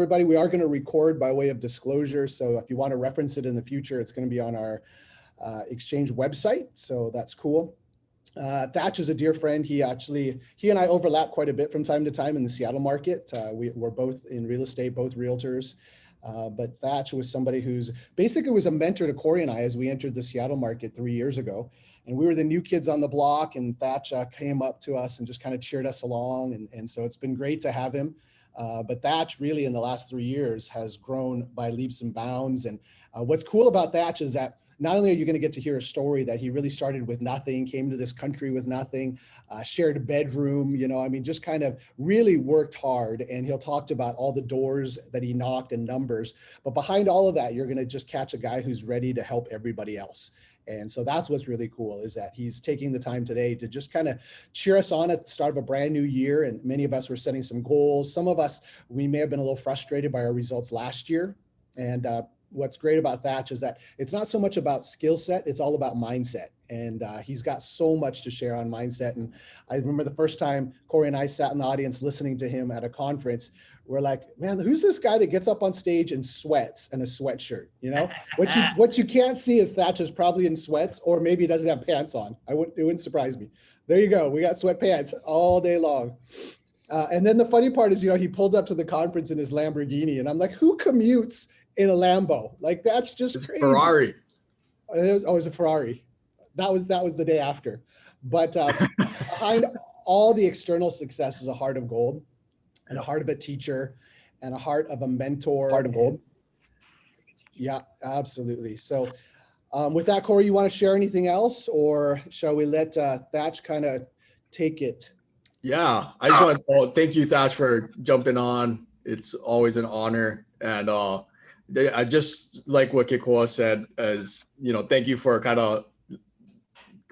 Everybody, we are going to record by way of disclosure. So if you want to reference it in the future, it's going to be on our exchange website. So that's cool. Thach is a dear friend. He and I overlap quite a bit from time to time in the Seattle market. We're both in real estate, both realtors. But Thach was somebody who's basically was a mentor to Corey and I as we entered the Seattle market 3 years ago. And we were the new kids on the block, and Thach came up to us and just kind of cheered us along. And so it's been great to have him. But Thach really in the last 3 years has grown by leaps and bounds. And what's cool about Thach is that not only are you going to get to hear a story that he really started with nothing, came to this country with nothing, shared a bedroom, just kind of really worked hard. And he'll talk about all the doors that he knocked and numbers. But behind all of that, you're going to just catch a guy who's ready to help everybody else. And so that's what's really cool, is that he's taking the time today to just kind of cheer us on at the start of a brand new year. And many of us were setting some goals. Some of us, we may have been a little frustrated by our results last year. And what's great about Thach is that it's not so much about skill set, it's all about mindset. And he's got so much to share on mindset. And I remember the first time Corey and I sat in the audience listening to him at a conference, we're like, man, who's this guy that gets up on stage in sweats and a sweatshirt? What you can't see is Thach is probably in sweats, or maybe he doesn't have pants on. It wouldn't surprise me. There you go. We got sweatpants all day long. And then the funny part is, he pulled up to the conference in his Lamborghini, and I'm like, who commutes in a Lambo? Like, that's just crazy. Ferrari. It was a Ferrari. That was the day after. But behind all the external success is a heart of gold, and a heart of a teacher, and a heart of a mentor. Heart of gold. Yeah, absolutely. So with that, Corey, you want to share anything else, or shall we let Thach kind of take it? Yeah, I just want to thank you, Thach, for jumping on. It's always an honor. And I just like what Kikoa said, as thank you for kind of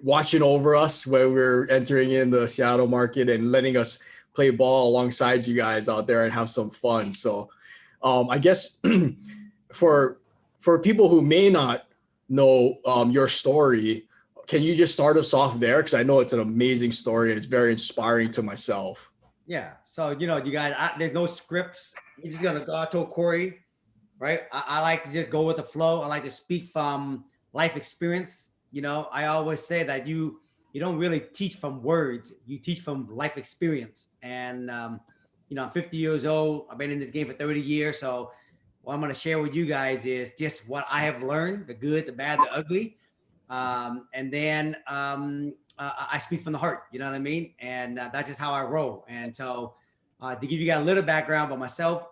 watching over us when we're entering in the Seattle market and letting us play ball alongside you guys out there and have some fun. So I guess for people who may not know your story, can you just start us off there? Because I know it's an amazing story and it's very inspiring to myself. Yeah. So, you guys, there's no scripts. You're just going to go. I told Corey, right? I like to just go with the flow. I like to speak from life experience. I always say that you don't really teach from words. You teach from life experience. And, I'm 50 years old. I've been in this game for 30 years. So what I'm going to share with you guys is just what I have learned, the good, the bad, the ugly. And then I speak from the heart, you know what I mean? And that's just how I roll. And so to give you guys a little background about myself,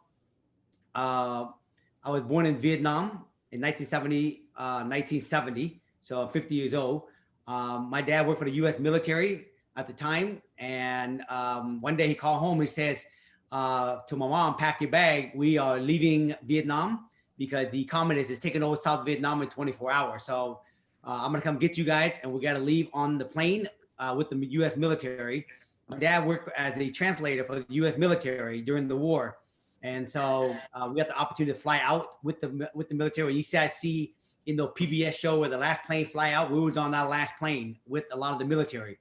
I was born in Vietnam in 1970. So I'm 50 years old. My dad worked for the U.S. military at the time. And one day he called home. He says to my mom, pack your bag. We are leaving Vietnam because the communists is taking over South Vietnam in 24 hours. So I'm going to come get you guys, and we got to leave on the plane with the U.S. military. My dad worked as a translator for the U.S. military during the war. And so we got the opportunity to fly out with the military. You see in the PBS show where the last plane fly out, we was on that last plane with a lot of the military.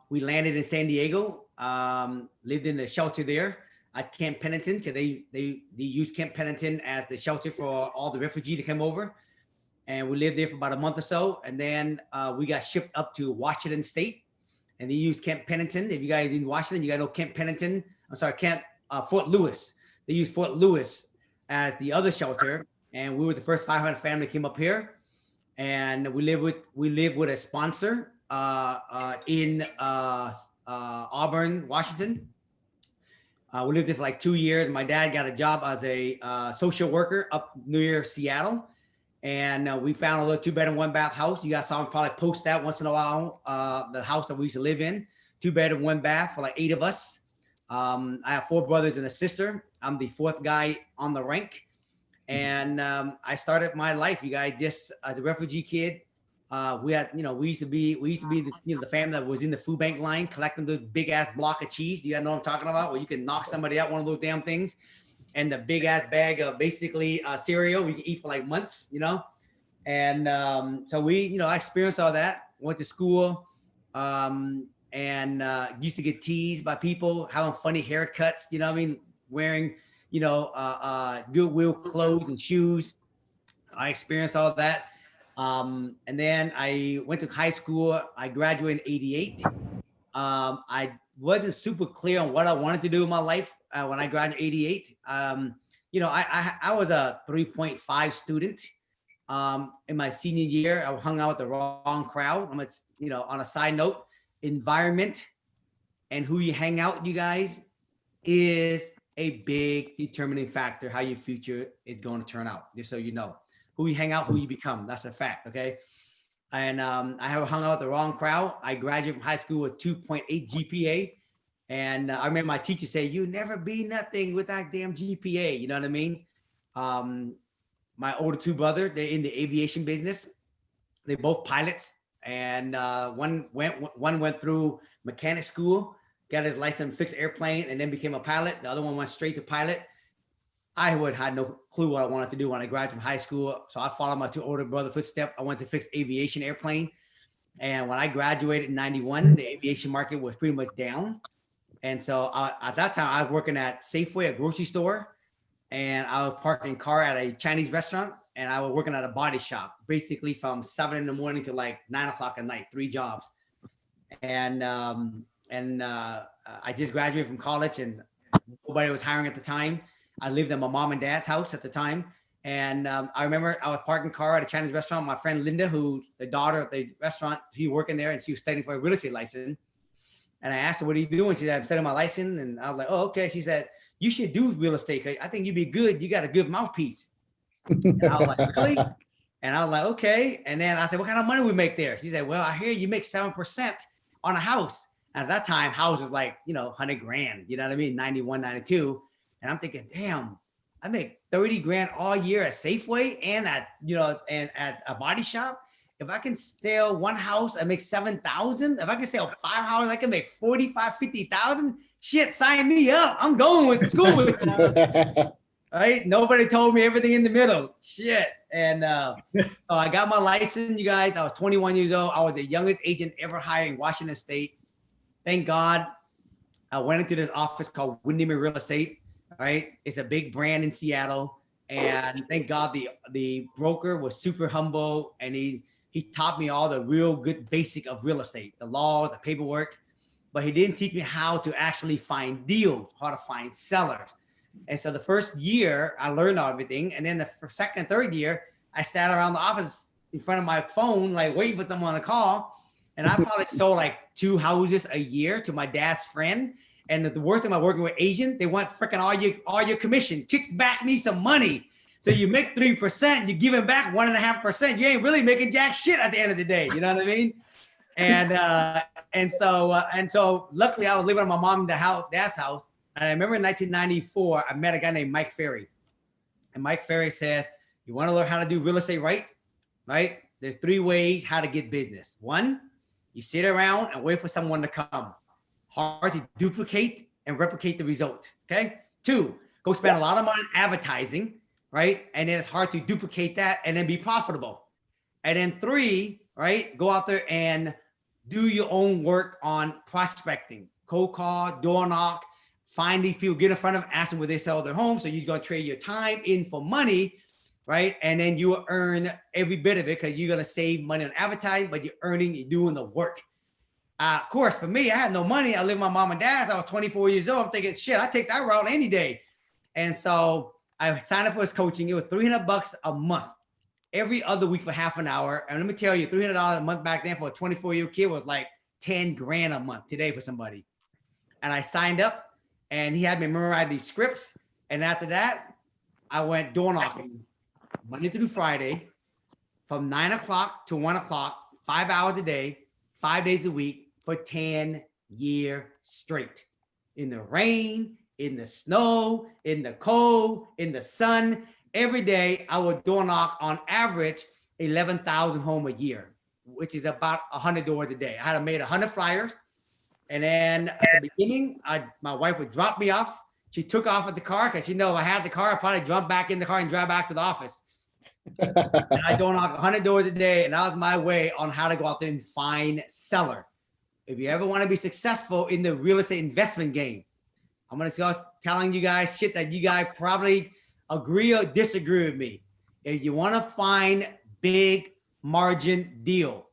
We landed in San Diego, lived in the shelter there at Camp Pennington, because they used Camp Pennington as the shelter for all the refugees that came over. And we lived there for about a month or so. And then we got shipped up to Washington State, and they used Camp Pennington. If you guys in Washington, you guys know Camp Pennington. Fort Lewis. They used Fort Lewis as the other shelter. And we were the first 500 family came up here. And we live with a sponsor in Auburn, Washington. We lived there for like 2 years. My dad got a job as a social worker up near Seattle. And we found a little 2-bedroom, 1-bath house. You guys saw me probably post that once in a while. The house that we used to live in, 2-bedroom, 1-bath for like 8 of us. I have 4 brothers and a sister. I'm the 4th guy on the rank. And I started my life, you guys, just as a refugee kid. We used to be the family that was in the food bank line collecting the big ass block of cheese. You guys know what I'm talking about, where you can knock somebody out one of those damn things. And the big ass bag of basically cereal we can eat for like months, And so I experienced all that, went to school, and used to get teased by people having funny haircuts, wearing, Goodwill clothes and shoes. I experienced all that. And then I went to high school. I graduated in 88. I wasn't super clear on what I wanted to do in my life when I graduated in 88. I was a 3.5 student. In my senior year, I hung out with the wrong crowd. On a side note, environment and who you hang out with, you guys, is a big determining factor how your future is going to turn out. Just so you know, who you hang out, who you become. That's a fact. Okay. And I have hung out with the wrong crowd. I graduated from high school with 2.8 GPA. And I remember my teacher say, "You never be nothing with that damn GPA." You know what I mean? My older two brothers, they're in the aviation business. They're both pilots. And one went through mechanic school, got his license, fixed airplane, and then became a pilot. The other one went straight to pilot. I had no clue what I wanted to do when I graduated from high school. So I followed my two older brother footsteps. I went to fix aviation airplane. And when I graduated in 91, the aviation market was pretty much down. And so at that time, I was working at Safeway, a grocery store. And I was parking car at a Chinese restaurant. And I was working at a body shop, basically from 7 in the morning to like 9 o'clock at night, 3 jobs. And I just graduated from college and nobody was hiring at the time. I lived at my mom and dad's house at the time. And I remember I was parking car at a Chinese restaurant. My friend Linda, who's the daughter of the restaurant, she was working there and she was studying for a real estate license. And I asked her, "What are you doing?" She said, "I'm studying my license." And I was like, "Oh, okay." She said, "You should do real estate. I think you'd be good. You got a good mouthpiece." And I was like, "Really?" And I was like, "Okay." And then I said, "What kind of money we make there?" She said, "Well, I hear you make 7% on a house." And at that time, house was like, 100 grand, you know what I mean? 91, 92. And I'm thinking, damn, I make 30 grand all year at Safeway and at a body shop. If I can sell one house, I make 7,000. If I can sell 5 houses, I can make 45, 50,000. Shit, sign me up. I'm going with school with you. Right? Nobody told me everything in the middle. Shit. And so I got my license, you guys. I was 21 years old. I was the youngest agent ever hired in Washington State. Thank God. I went into this office called Windermere Real Estate. Right? It's a big brand in Seattle. And thank God the broker was super humble and he taught me all the real good basic of real estate, the law, the paperwork, but he didn't teach me how to actually find deals, how to find sellers. And so the first year I learned everything. And then the second and third year, I sat around the office in front of my phone, like waiting for someone to call. And I probably sold like 2 houses a year to my dad's friend. And the worst thing about working with Asian, they want freaking all your commission. Kick back me some money. So you make 3%, you're giving back 1.5%. You ain't really making jack shit at the end of the day. You know what I mean? And so luckily I was living at my mom and dad's house. And I remember in 1994, I met a guy named Mike Ferry. And Mike Ferry says, "You want to learn how to do real estate right? There's 3 ways how to get business. 1, you sit around and wait for someone to come. Hard to duplicate and replicate the result. Okay. 2, go spend a lot of money on advertising, right? And then it's hard to duplicate that and then be profitable. And then 3, right? Go out there and do your own work on prospecting, cold call, door knock, find these people, get in front of them, ask them where they sell their home. So you're going to trade your time in for money, right? And then you will earn every bit of it because you're going to save money on advertising, but you're doing the work. Of course, for me, I had no money. I lived with my mom and dad's. I was 24 years old. I'm thinking, shit, I take that route any day. And so I signed up for his coaching. It was $300 a month, every other week for half an hour. And let me tell you, $300 a month back then for a 24-year-old kid was like 10 grand a month today for somebody. And I signed up and he had me memorize these scripts. And after that, I went door knocking Monday through Friday from 9 o'clock to 1 o'clock, 5 hours a day, 5 days a week for 10 years straight. In the rain, in the snow, in the cold, in the sun. Every day I would door knock on average 11,000 homes a year, which is about 100 doors a day. I had made 100 flyers. And then at the beginning, my wife would drop me off. She took off with the car because if I had the car, I'd probably jump back in the car and drive back to the office. And I door knock 100 doors a day. And that was my way on how to go out there and find seller. If you ever want to be successful in the real estate investment game, I'm going to tell telling you guys shit that you guys probably agree or disagree with me. If you want to find big margin deal,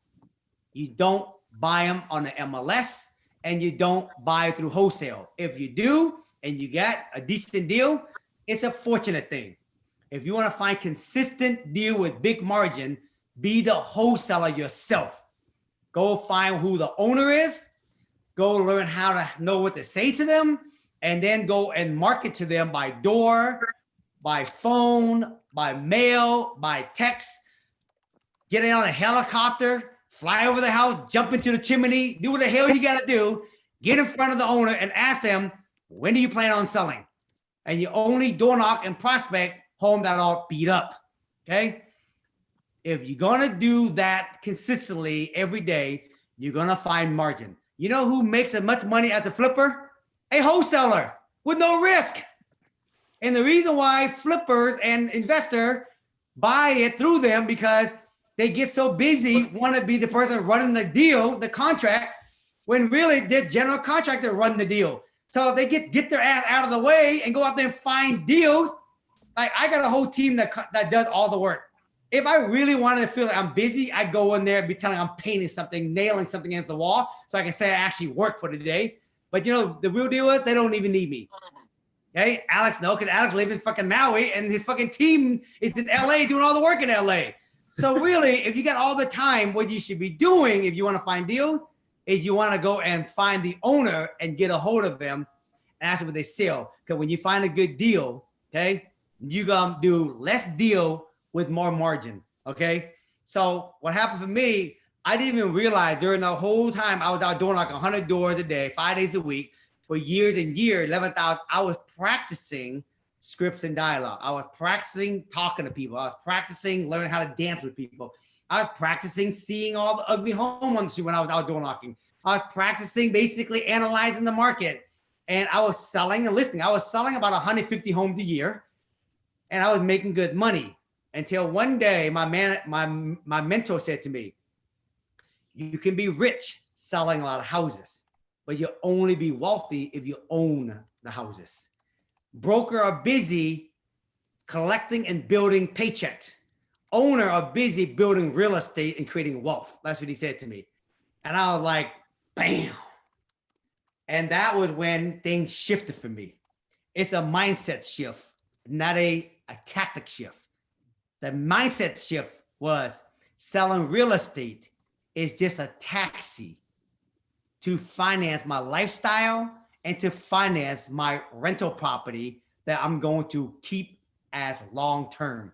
you don't buy them on the MLS and you don't buy through wholesale. If you do and you get a decent deal, it's a fortunate thing. If you want to find consistent deal with big margin, be the wholesaler yourself. Go find who the owner is, go learn how to know what to say to them, and then go and market to them by door, by phone, by mail, by text. Get on a helicopter, fly over the house, jump into the chimney, do what the hell you got to do, get in front of the owner and ask them, when do you plan on selling? And you only door knock and prospect home that are beat up, okay? If you're going to do that consistently every day, you're going to find margin. You know who makes as much money as a flipper? A wholesaler with no risk. And the reason why flippers and investor buy it through them, because they get so busy, want to be the person running the deal, the contract, when really their general contractor run the deal. So if they get their ass out of the way and go out there and find deals, like I got a whole team that does all the work. If I really wanted to feel like I'm busy, I go in there and be telling I'm painting something, nailing something against the wall, so I can say I actually worked for the day. But you know, the real deal is they don't even need me. Okay, Alex, no, because Alex lives in fucking Maui and his fucking team is in LA doing all the work in LA. So really, if you got all the time, what you should be doing if you want to find deals is you want to go and find the owner and get a hold of them and ask them what they sell. Because when you find a good deal, okay, you gonna do less deal with more margin, okay? So what happened for me, I didn't even realize during the whole time I was out doing like 100 doors a day, 5 days a week, for years and years, 11,000, I was practicing scripts and dialogue. I was practicing talking to people. I was practicing learning how to dance with people. I was practicing seeing all the ugly homes when I was out door knocking. I was practicing basically analyzing the market. And I was selling and listing. I was selling about 150 homes a year. And I was making good money. Until one day, my mentor said to me, you can be rich selling a lot of houses, but you'll only be wealthy if you own the houses. Broker are busy collecting and building paychecks. Owner are busy building real estate and creating wealth. That's what he said to me. And I was like, bam. And that was when things shifted for me. It's a mindset shift, not a tactic shift. The mindset shift was selling real estate is just a taxi to finance my lifestyle and to finance my rental property that I'm going to keep as long-term.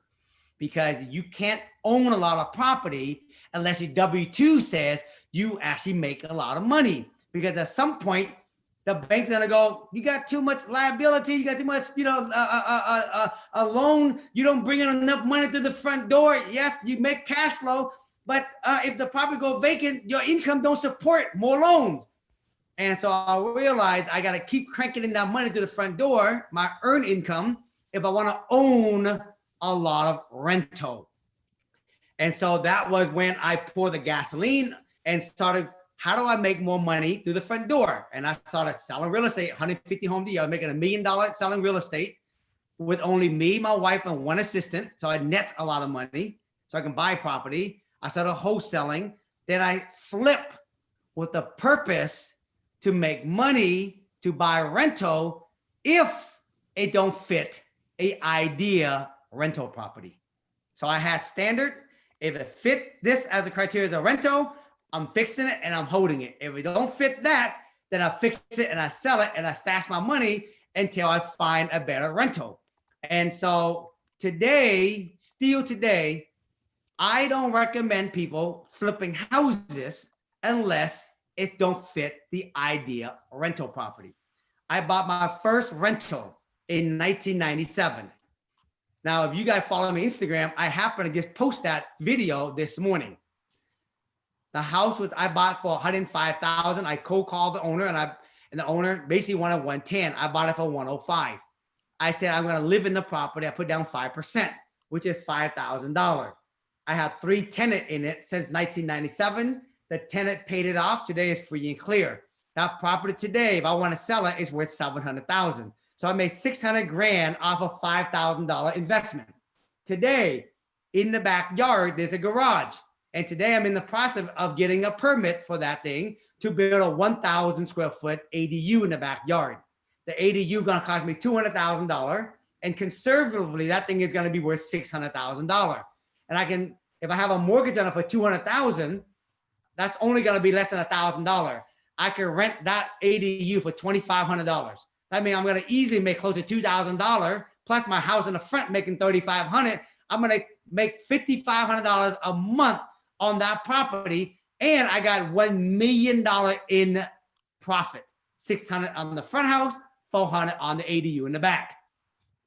Because you can't own a lot of property unless your W-2 says you actually make a lot of money. Because at some point, the bank's gonna go, you got too much liability, you got too much, a loan, you don't bring in enough money to the front door. Yes, you make cash flow, but if the property go vacant, your income don't support more loans. And so I realized I gotta keep cranking in that money to the front door, my earned income, if I wanna own a lot of rental. And so that was when I poured the gasoline and started, how do I make more money through the front door? And I started selling real estate, 150 homes a year. I was making $1 million selling real estate with only me, my wife, and one assistant. So I net a lot of money so I can buy property. I started wholesaling. Then I flip with the purpose to make money to buy rental if it don't fit a idea rental property. So I had standard. If it fit this as a criteria as a rental, I'm fixing it and I'm holding it. If it don't fit that, then I fix it and I sell it and I stash my money until I find a better rental. And so today, still today, I don't recommend people flipping houses unless it don't fit the idea rental property. I bought my first rental in 1997. Now, if you guys follow me on Instagram, I happen to just post that video this morning. The house I bought for $105,000. I cold called the owner and the owner basically wanted $110,000. I bought it for $105,000. I said, I'm going to live in the property. I put down 5%, which is $5,000. I have 3 tenants in it since 1997. The tenant paid it off. Today is free and clear. That property today, if I want to sell it, is worth $700,000. So I made 600 grand off a $5,000 investment. Today, in the backyard, there's a garage. And today I'm in the process of getting a permit for that thing to build a 1,000 square foot ADU in the backyard. The ADU gonna cost me $200,000, and conservatively, that thing is gonna be worth $600,000. And I can, if I have a mortgage on it for $200,000, that's only gonna be less than $1,000. I can rent that ADU for $2,500. That means I'm gonna easily make close to $2,000, plus my house in the front making $3,500. I'm gonna make $5,500 a month on that property, and I got $1 million in profit. 600 on the front house, 400 on the ADU in the back.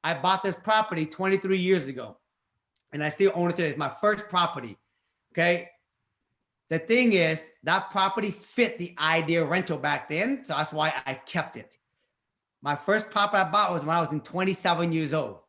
I bought this property 23 years ago, and I still own it today. It's my first property. Okay. The thing is, that property fit the idea of rental back then, so that's why I kept it. My first property I bought was when I was 27 years old.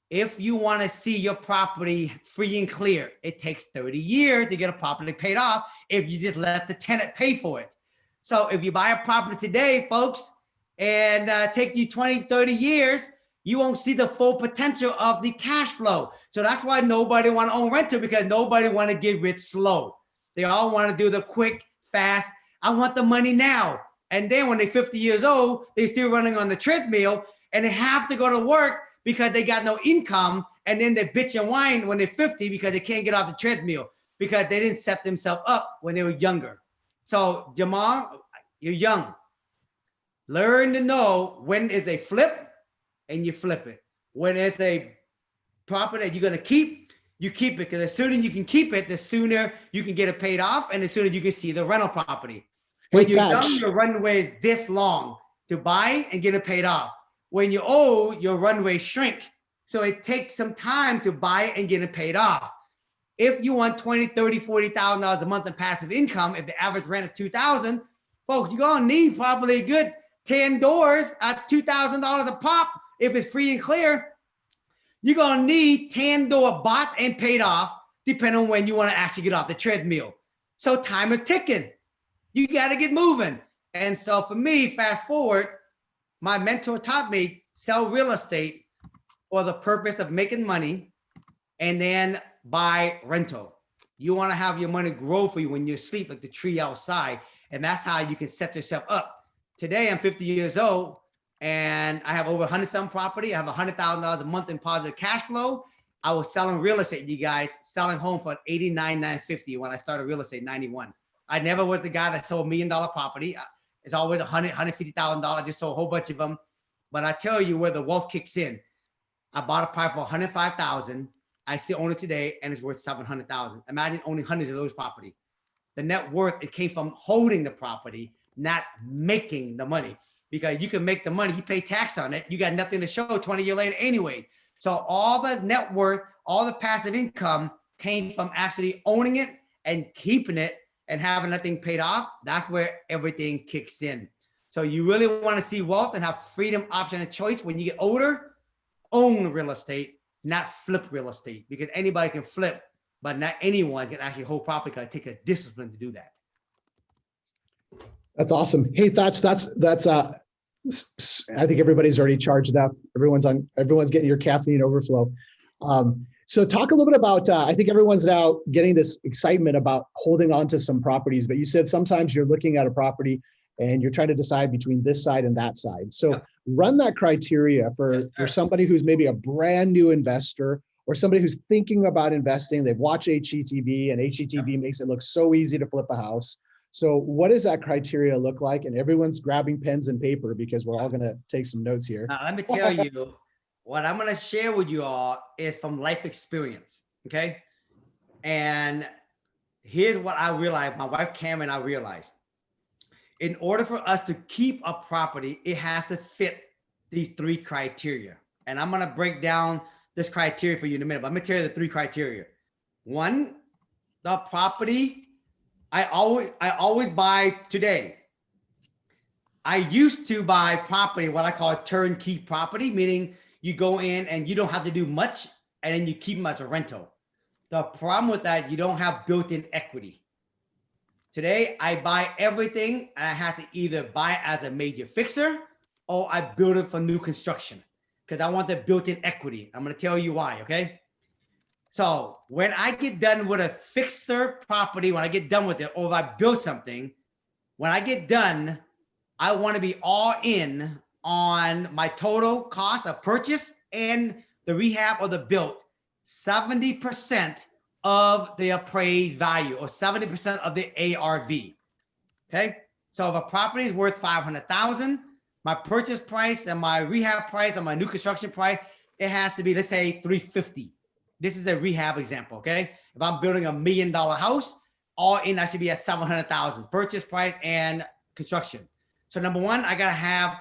If you want to see your property free and clear, it takes 30 years to get a property paid off if you just let the tenant pay for it. So if you buy a property today, folks, and take you 20, 30 years, you won't see the full potential of the cash flow. So that's why nobody want to own rental, because nobody want to get rich slow. They all want to do the quick, fast, I want the money now. And then when they're 50 years old, they're still running on the treadmill, and they have to go to work because they got no income, and then they bitch and whine when they're 50 because they can't get off the treadmill because they didn't set themselves up when they were younger. So Jamal, you're young. Learn to know when is a flip, and you flip it. When it's a property that you're gonna keep, you keep it, because the sooner you can keep it, the sooner you can get it paid off, and the sooner you can see the rental property. When you're young, your runway is this long to buy and get it paid off. When you're old, your runway shrink. So it takes some time to buy and get it paid off. If you want $20,000, $30,000, $40,000 a month in passive income, if the average rent is $2,000, folks, you're gonna need probably a good 10 doors at $2,000 a pop. If it's free and clear, you're gonna need 10 door bought and paid off, depending on when you wanna actually get off the treadmill. So time is ticking. You gotta get moving. And so for me, fast forward, my mentor taught me sell real estate for the purpose of making money and then buy rental. You want to have your money grow for you when you sleep like the tree outside. And that's how you can set yourself up. Today, I'm 50 years old and I have over 100 some property. I have $100,000 a month in positive cash flow. I was selling real estate, you guys, selling home for $89,950 when I started real estate in 91. I never was the guy that sold $1 million property. It's always $150,000, just sold a whole bunch of them. But I tell you where the wealth kicks in. I bought a property for $105,000. I still own it today, and it's worth $700,000. Imagine owning hundreds of those property. The net worth, it came from holding the property, not making the money. Because you can make the money, you pay tax on it, you got nothing to show 20 years later anyway. So all the net worth, all the passive income came from actually owning it and keeping it and having that thing paid off. That's where everything kicks in. So you really want to see wealth and have freedom, option, and choice when you get older. Own real estate, not flip real estate, because anybody can flip, but not anyone can actually hold property. Because it takes a discipline to do that. That's awesome. Hey, Thach, that's I think everybody's already charged up. Everyone's getting your caffeine overflow. So talk a little bit about, I think everyone's now getting this excitement about holding on to some properties, but you said sometimes you're looking at a property and you're trying to decide between this side and that side. So run that criteria for somebody who's maybe a brand new investor or somebody who's thinking about investing. They've watched HGTV and HGTV makes it look so easy to flip a house. So what does that criteria look like? And everyone's grabbing pens and paper because we're all going to take some notes here. Now, let me tell you, what I'm going to share with you all is from life experience. Okay. And here's what I realized. My wife, Cameron, I realized in order for us to keep a property, it has to fit these 3 criteria. And I'm going to break down this criteria for you in a minute, but I'm going to tell you the 3 criteria. 1, the property I always buy today. I used to buy property, what I call a turnkey property, meaning you go in and you don't have to do much and then you keep them as a rental. The problem with that, you don't have built-in equity. Today, I buy everything and I have to either buy it as a major fixer or I build it for new construction because I want the built-in equity. I'm going to tell you why, okay? So when I get done with a fixer property, when I get done with it, or if I build something, when I get done, I want to be all in on my total cost of purchase and the rehab or the built, 70% of the appraised value or 70% of the ARV. Okay. So if a property is worth 500,000, my purchase price and my rehab price and my new construction price, it has to be, let's say 350. This is a rehab example. Okay. If I'm building $1 million house, all in, I should be at 700,000 purchase price and construction. So number one, I got to have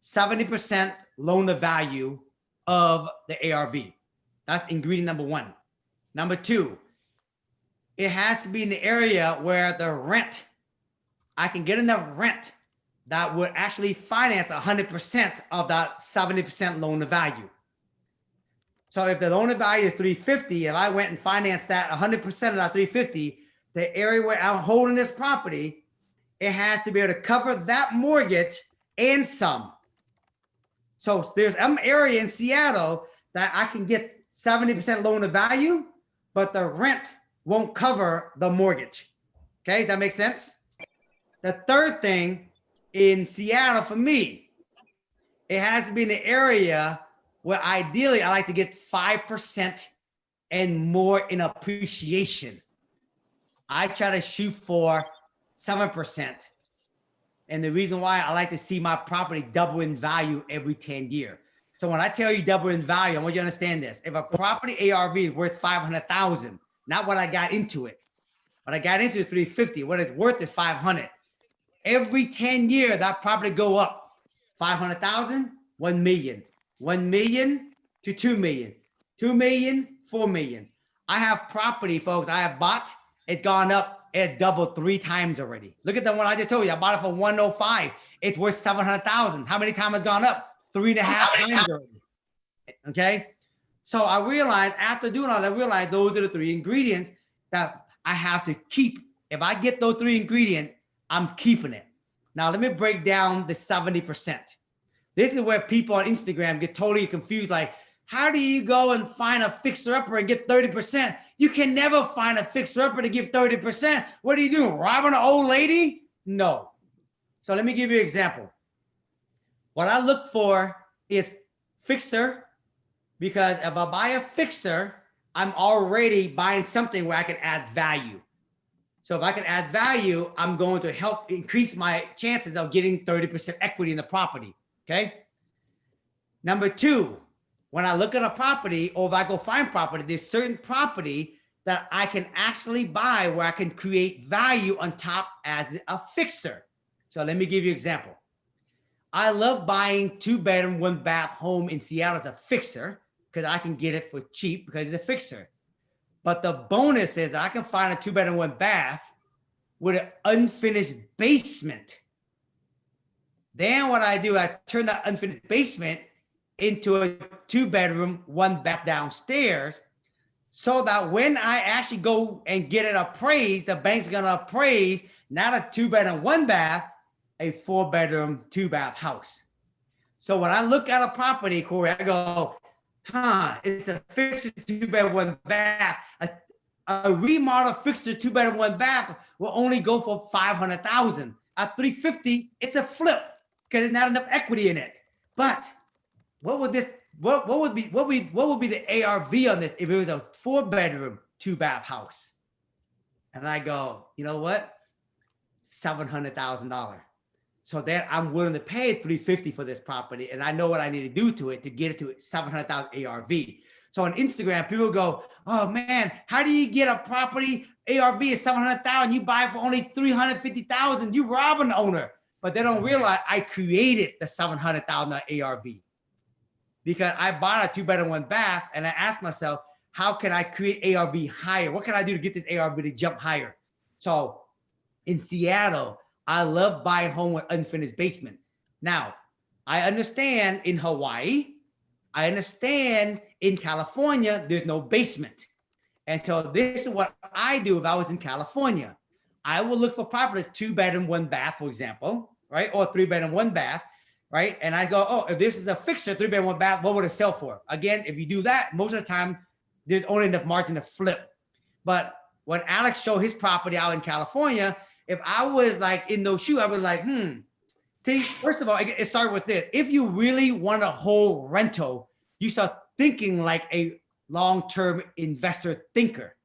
70% loan to value of the ARV. That's ingredient number one. Number two, it has to be in the area where the rent, I can get enough rent that would actually finance 100% of that 70% loan to value. So if the loan to value is 350, if I went and financed that 100% of that 350, the area where I'm holding this property, it has to be able to cover that mortgage and some. So there's an area in Seattle that I can get 70% loan to value, but the rent won't cover the mortgage. Okay, that makes sense? The third thing in Seattle for me, it has to be in the area where ideally I like to get 5% and more in appreciation. I try to shoot for 7%. And the reason why I like to see my property double in value every 10 years. So when I tell you double in value, I want you to understand this. If a property ARV is worth 500,000, not what I got into it. What I got into is 350. What it's worth is 500. Every 10 years, that property go up. 500,000, 1 million. 1 million to 2 million. 2 million, 4 million. I have property, folks, I have bought. It's gone up, it doubled 3 times already. Look at the one I just told you. I bought it for 105. It's worth 700,000. How many times it's gone up? 3.5 times already. Okay. So I realized after doing all that, I realized those are the 3 ingredients that I have to keep. If I get those 3 ingredients, I'm keeping it. Now let me break down the 70%. This is where people on Instagram get totally confused. Like, how do you go and find a fixer-upper and get 30%? You can never find a fixer-upper to give 30%. What are you doing, robbing an old lady? No. So let me give you an example. What I look for is fixer, because if I buy a fixer, I'm already buying something where I can add value. So if I can add value, I'm going to help increase my chances of getting 30% equity in the property. Okay. Number 2, when I look at a property, or if I go find property, there's certain property that I can actually buy where I can create value on top as a fixer. So let me give you an example. I love buying 2-bedroom, 1-bath home in Seattle as a fixer because I can get it for cheap because it's a fixer. But the bonus is I can find a 2-bedroom, 1-bath with an unfinished basement. Then what I do, I turn that unfinished basement into a 2-bedroom, 1-bath downstairs, so that when I actually go and get it appraised, the bank's gonna appraise not a 2-bedroom, 1-bath, a 4-bedroom, 2-bath house. So when I look at a property, Corey, I go, it's a fixer 2-bedroom, 1-bath. A remodel fixer 2-bedroom, 1-bath will only go for 500,000. At 350, it's a flip because there's not enough equity in it. But what would be the ARV on this if it was a 4-bedroom, 2-bath house? And I go, you know what? $700,000. So then I'm willing to pay $350 for this property, and I know what I need to do to it to get it to 700,000 ARV. So on Instagram, people go, "Oh man, how do you get a property ARV is 700,000? You buy it for only 350,000. You robbing the owner." But they don't realize I created the 700,000 ARV because I bought a 2-bedroom, 1-bath, and I asked myself, how can I create ARV higher? What can I do to get this ARV to jump higher? So in Seattle, I love buying home with unfinished basement. Now, I understand in Hawaii, I understand in California, there's no basement. And so this is what I do if I was in California. I will look for property 2-bedroom, 1-bath, for example, right? Or 3-bedroom, 1-bath. right? And I go, oh, if this is a fixer, 3-bedroom, 1 bath, what would it sell for? Again, if you do that, most of the time, there's only enough margin to flip. But when Alex showed his property out in California, if I was like in those shoes, I was like, first of all, it started with this. If you really want a whole rental, you start thinking like a long-term investor thinker.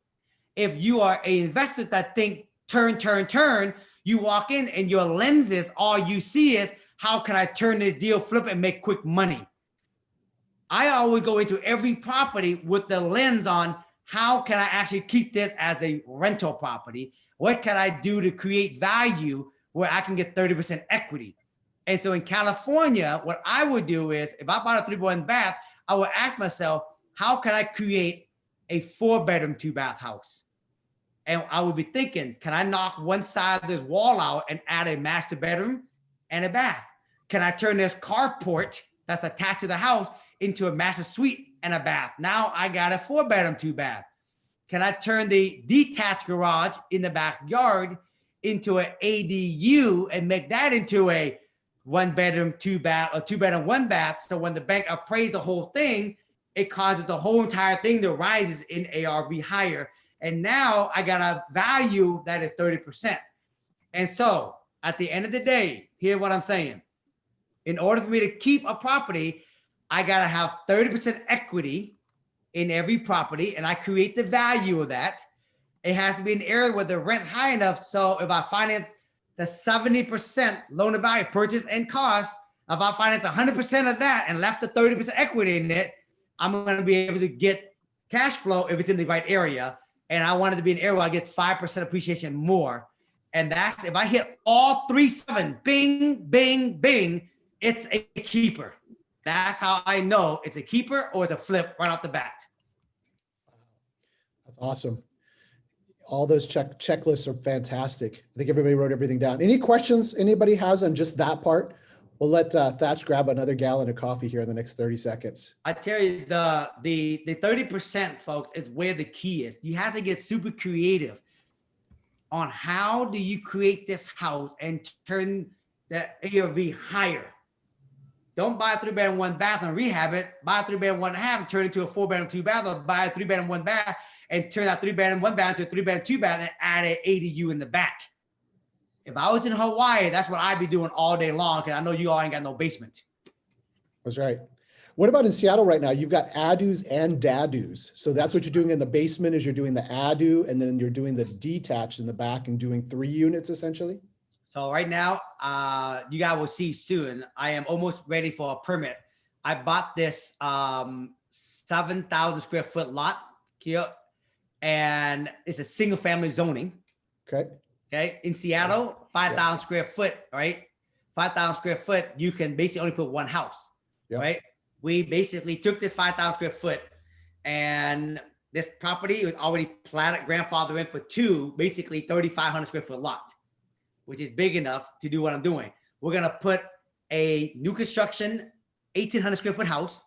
If you are an investor that think turn, you walk in and your lenses, all you see is, how can I turn this deal, flip it, and make quick money? I always go into every property with the lens on, how can I actually keep this as a rental property? What can I do to create value where I can get 30% equity? And so in California, what I would do is, if I bought a 3-bedroom bath, I would ask myself, how can I create a 4-bedroom, 2-bath house? And I would be thinking, can I knock one side of this wall out and add a master bedroom and a bath? Can I turn this carport that's attached to the house into a master suite and a bath? Now I got a 4-bedroom, 2-bath. Can I turn the detached garage in the backyard into an ADU and make that into a 1-bedroom, 2-bath, or 2-bedroom, 1 bath? So when the bank appraised the whole thing, it causes the whole entire thing to rises in ARV higher. And now I got a value that is 30%. And so at the end of the day, here's what I'm saying. In order for me to keep a property, I got to have 30% equity in every property, and I create the value of that. It has to be an area where the rent's high enough. So if I finance the 70% loan to value, purchase and cost, if I finance 100% of that and left the 30% equity in it, I'm going to be able to get cash flow if it's in the right area. And I want it to be an area where I get 5% appreciation more. And that's, if I hit all 3-7, bing, bing, bing, it's a keeper. That's how I know it's a keeper or it's a flip right off the bat. That's awesome. All those checklists are fantastic. I think everybody wrote everything down. Any questions anybody has on just that part? We'll let Thach grab another gallon of coffee here in the next 30 seconds. I tell you, the 30%, folks, is where the key is. You have to get super creative on how do you create this house and turn the ARV higher. Don't buy a 3-bedroom, 1 bath and rehab it. Buy a 3-bedroom, 1 half and turn it into a 4-bedroom, 2 bath, or buy a 3-bedroom, 1 bath and turn that 3-bedroom, 1 bath to a 3-bedroom, 2 bath and add an ADU in the back. If I was in Hawaii, that's what I'd be doing all day long, because I know you all ain't got no basement. That's right. What about in Seattle right now? You've got ADUs and DADUs. So that's what you're doing in the basement, is you're doing the ADU, and then you're doing the detached in the back and doing 3 units essentially? So right now, you guys will see soon, I am almost ready for a permit. I bought this 7,000 square foot lot here, and it's a single family zoning. Okay. Okay, in Seattle, 5,000 square foot, right? 5,000 square foot, you can basically only put 1 house, right? We basically took this 5,000 square foot, and this property was already platted, grandfather in for 2, basically 3,500 square foot lot, which is big enough to do what I'm doing. We're gonna put a new construction 1,800 square foot house,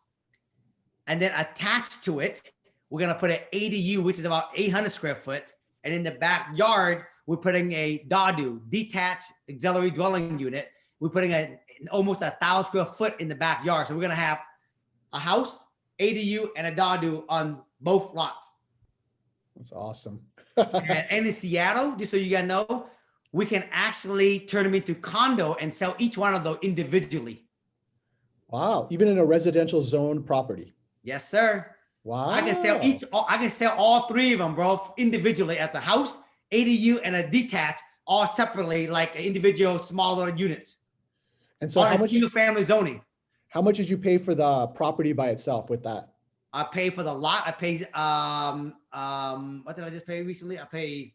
and then attached to it, we're gonna put an ADU, which is about 800 square foot, and in the backyard, we're putting a DADU, detached auxiliary dwelling unit. We're putting almost 1,000 square foot in the backyard. So we're gonna have a house, ADU, and a DADU on both lots. That's awesome. and in Seattle, just so you guys know, we can actually turn them into condo and sell each one of those individually. Wow, even in a residential zone property. Yes, sir. Wow. I can sell all 3 of them, bro, individually at the house, ADU, and a detached, all separately, like individual smaller units. And so how much single family zoning? How much did you pay for the property by itself with that? I paid for the lot. I paid what did I just pay recently? I paid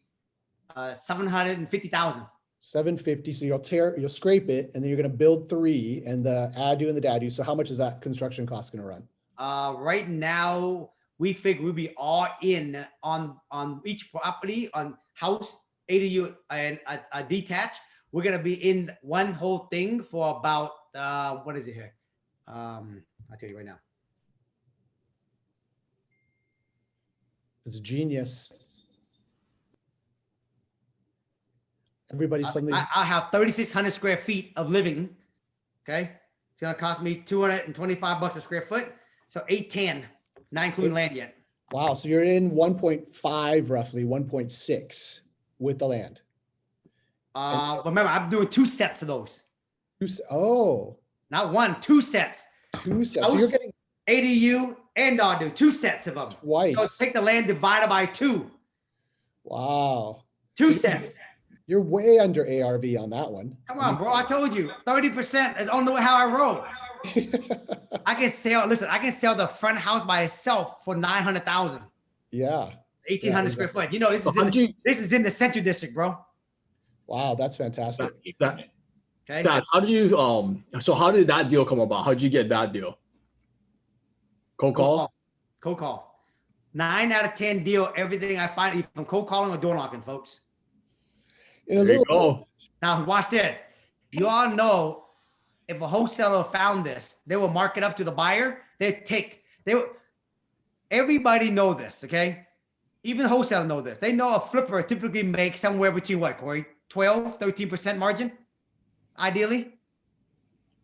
750,000. 750. So you'll scrape it, and then you're going to build 3 and the ADU and the DADU. So how much is that construction cost going to run? Right now, we figure we'll be all in on each property, on house, ADU, and a detached. We're gonna be in one whole thing for about what is it here? I'll tell you right now. It's genius. Everybody suddenly. I have 3,600 square feet of living. Okay. It's going to cost me $225 a square foot. So 810, not including land yet. Wow. So you're in 1.5, roughly 1.6 with the land. Remember, I'm doing 2 sets of those. Oh, Not 1, 2 sets. 2 sets. So you're getting ADU and Dadu, 2 sets of them. twice. So take the land divided by 2. Wow. 2 So sets. You're way under ARV on that one. Come on, bro. I told you 30% is on the way how I roll. I can sell the front house by itself for 900,000. Yeah. 1,800 square foot. You know, this is in the Central District, bro. Wow, that's fantastic. Okay. How did you so how did that deal come about? How did you get that deal? Cold call? Cold call. 9 out of 10 deal, everything I find, either from cold calling or door knocking, folks. There you go. Now watch this. You all know if a wholesaler found this, they will mark it up to the buyer. Everybody know this, okay? Even wholesalers know this. They know a flipper typically makes somewhere between what, Corey? 12, 13% margin, ideally.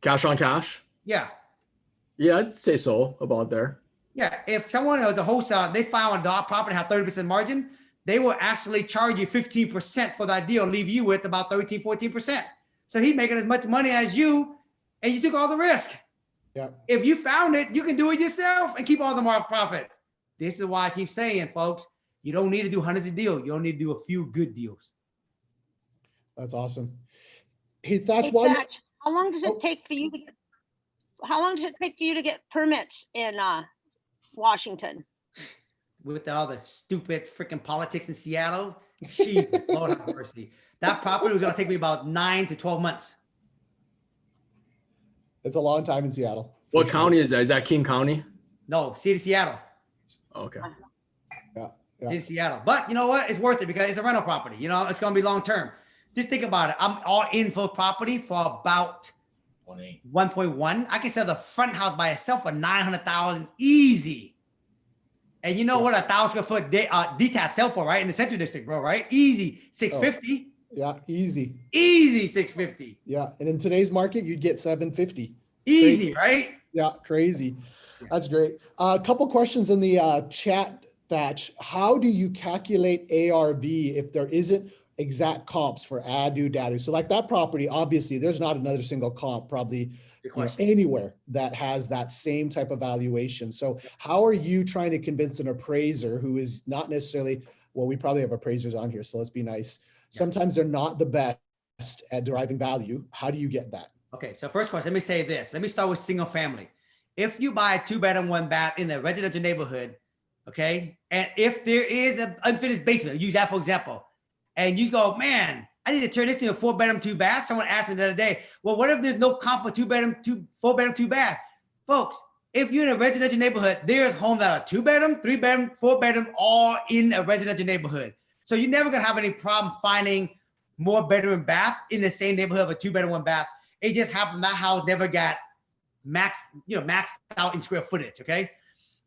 Cash on cash? Yeah. Yeah, I'd say so, about there. Yeah. If someone is a wholesaler, they found a property have 30% margin, they will actually charge you 15% for that deal, leave you with about 13, 14%. So he's making as much money as you, and you took all the risk. Yeah. If you found it, you can do it yourself and keep all the profit. This is why I keep saying, folks, you don't need to do hundreds of deals. You only need to do a few good deals. That's awesome. Hey, Thach, how long does it take for you to get, how long does it take for you to get permits in Washington? With all the stupid freaking politics in Seattle, geez, Lord have mercy. That property was going to take me about 9 to 12 months. It's a long time in Seattle. What county is that? Is that King County? No, city of Seattle. Okay. Yeah. City of Seattle. But you know what? It's worth it because it's a rental property. You know, it's going to be long term. Just think about it. I'm all in for property for about 1.1. I can sell the front house by itself for 900,000 easy. And you know what 1,000 square foot detached sell for, right? In the Central District, bro, right? Easy, 650. Yeah, easy. Easy, 650. Yeah, and in today's market, you'd get 750. Easy, right? Yeah, crazy. That's great. A couple questions in the chat, Thach. How do you calculate ARV if there isn't exact comps for Adu, Dadu? So like that property, obviously, there's not another single comp probably anywhere that has that same type of valuation. So how are you trying to convince an appraiser who is not necessarily, well, we probably have appraisers on here, so let's be nice. Sometimes they're not the best at deriving value. How do you get that? Okay, so first question, let me say this. Let me start with single family. If you buy a 2-bedroom, 1-bath in a residential neighborhood, okay, and if there is an unfinished basement, use that for example, and you go, man, I need to turn this into a 4-bedroom, 2-bath. Someone asked me the other day, well, what if there's no comp for 2-bedroom, 4-bedroom, 2-bath? Folks, if you're in a residential neighborhood, there's homes that are 2-bedroom, 3-bedroom, 4-bedroom, all in a residential neighborhood. So you're never gonna have any problem finding more bedroom and bath in the same neighborhood of a 2-bedroom, 1-bath. It just happened that house never got maxed out in square footage. Okay,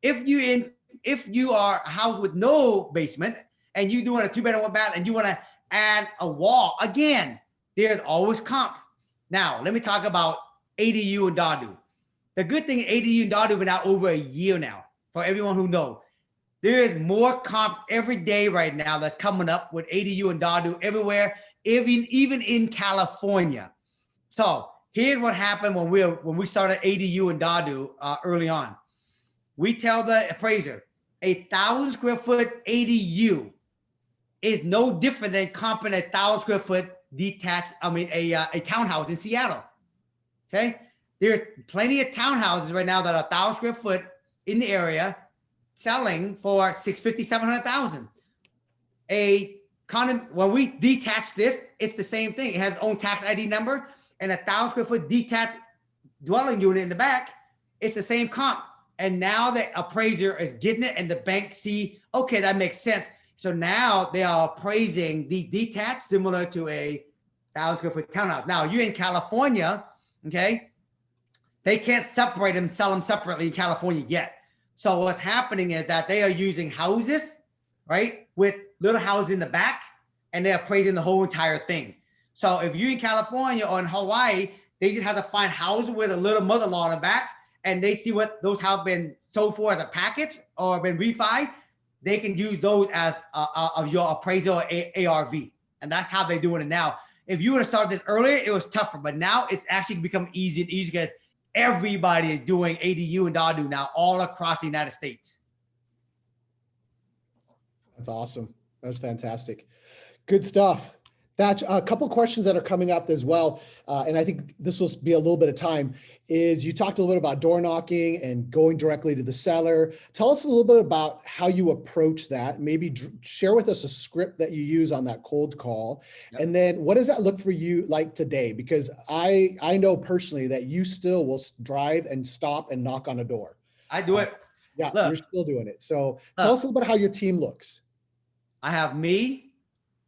if you are a house with no basement and you doing a 2-bedroom, 1-bath, and you want to add a wall, again, there's always comp. Now let me talk about ADU and Dadu. The good thing, ADU and Dadu been out over a year now. For everyone who knows, there is more comp every day right now that's coming up with ADU and Dadu everywhere, even in California. So here's what happened when we started ADU and Dadu early on. We tell the appraiser 1,000 square foot ADU is no different than comping 1,000 square foot detached. A townhouse in Seattle. Okay, there's plenty of townhouses right now that are 1,000 square foot in the area, selling for 650, 700,000. When we detach this, it's the same thing. It has its own tax ID number and 1,000 square foot detached dwelling unit in the back. It's the same comp. And now the appraiser is getting it and the bank see, okay, that makes sense. So now they are appraising the detached similar to a 1,000 square foot townhouse. Now you're in California, okay? They can't separate them, sell them separately in California yet. So what's happening is that they are using houses, right, with little houses in the back, and they're appraising the whole entire thing. So if you're in California or in Hawaii, They just have to find houses with a little mother-in-law in the back, and they see what those have been sold for as a package or been refied. They can use those as of your appraisal ARV, and that's how they're doing it now. If you would have started this earlier, it was tougher, but now it's actually become easy and easy because everybody is doing ADU and DADU now all across the United States. That's awesome. That's fantastic. Good stuff. Thach, a couple questions that are coming up as well, and I think this will be a little bit of time, is you talked a little bit about door knocking and going directly to the seller. Tell us a little bit about how you approach that. Maybe share with us a script that you use on that cold call. Yep. And then what does that look for you like today? Because I know personally that you still will drive and stop and knock on a door. I do it. Yeah, look, you're still doing it. So tell us a little bit how your team looks. I have me,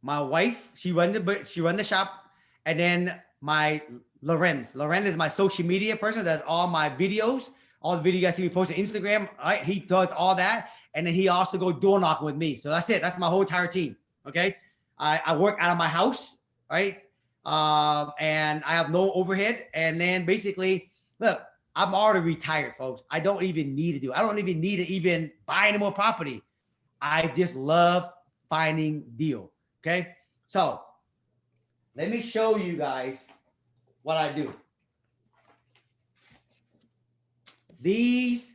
my wife, she runs the shop, and then my Lorenz. Lorenz is my social media person. Does all my videos, all the videos you guys see me post on Instagram. Right, he does all that, and then he also goes door knocking with me. So that's it. That's my whole entire team. Okay, I work out of my house, right, and I have no overhead. And then basically, look, I'm already retired, folks. I don't even need to do. I don't even need to even buy any more property. I just love finding deal. Okay, so let me show you guys what I do. These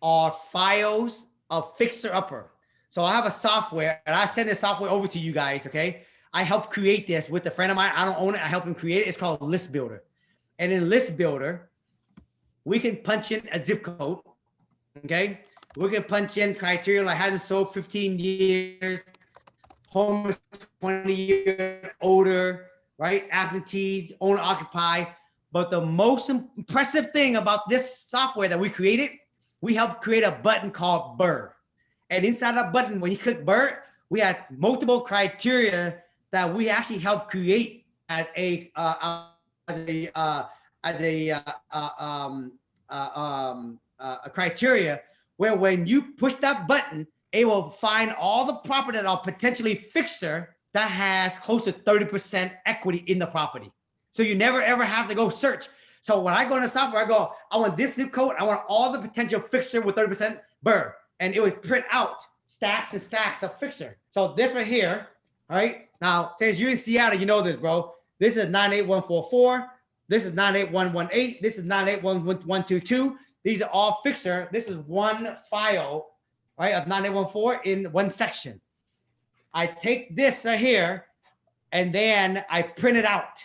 are files of Fixer Upper. So I have a software, and I send this software over to you guys. Okay, I helped create this with a friend of mine. I don't own it. I helped him create it. It's called List Builder, and in List Builder, we can punch in a zip code. Okay, we can punch in criteria like hasn't sold 15 years. Home is 20 years older, right? Absentees, owner occupied. But the most impressive thing about this software that we created, we helped create a button called BRRRR. And inside that button, when you click BRRRR, we had multiple criteria that we actually helped create as a criteria where when you push that button, it will find all the property that are potentially fixer that has close to 30% equity in the property. So you never ever have to go search. So when I go in the software, I go, I want this zip code. I want all the potential fixer with 30% BRRRR. And it would print out stacks and stacks of fixer. So this right here, all right? Now, since you're in Seattle, you know this, bro. This is 98144. This is 98118. This is 981122. These are all fixer. This is one file, right, of 9814 in one section. I take this right here, and then I print it out.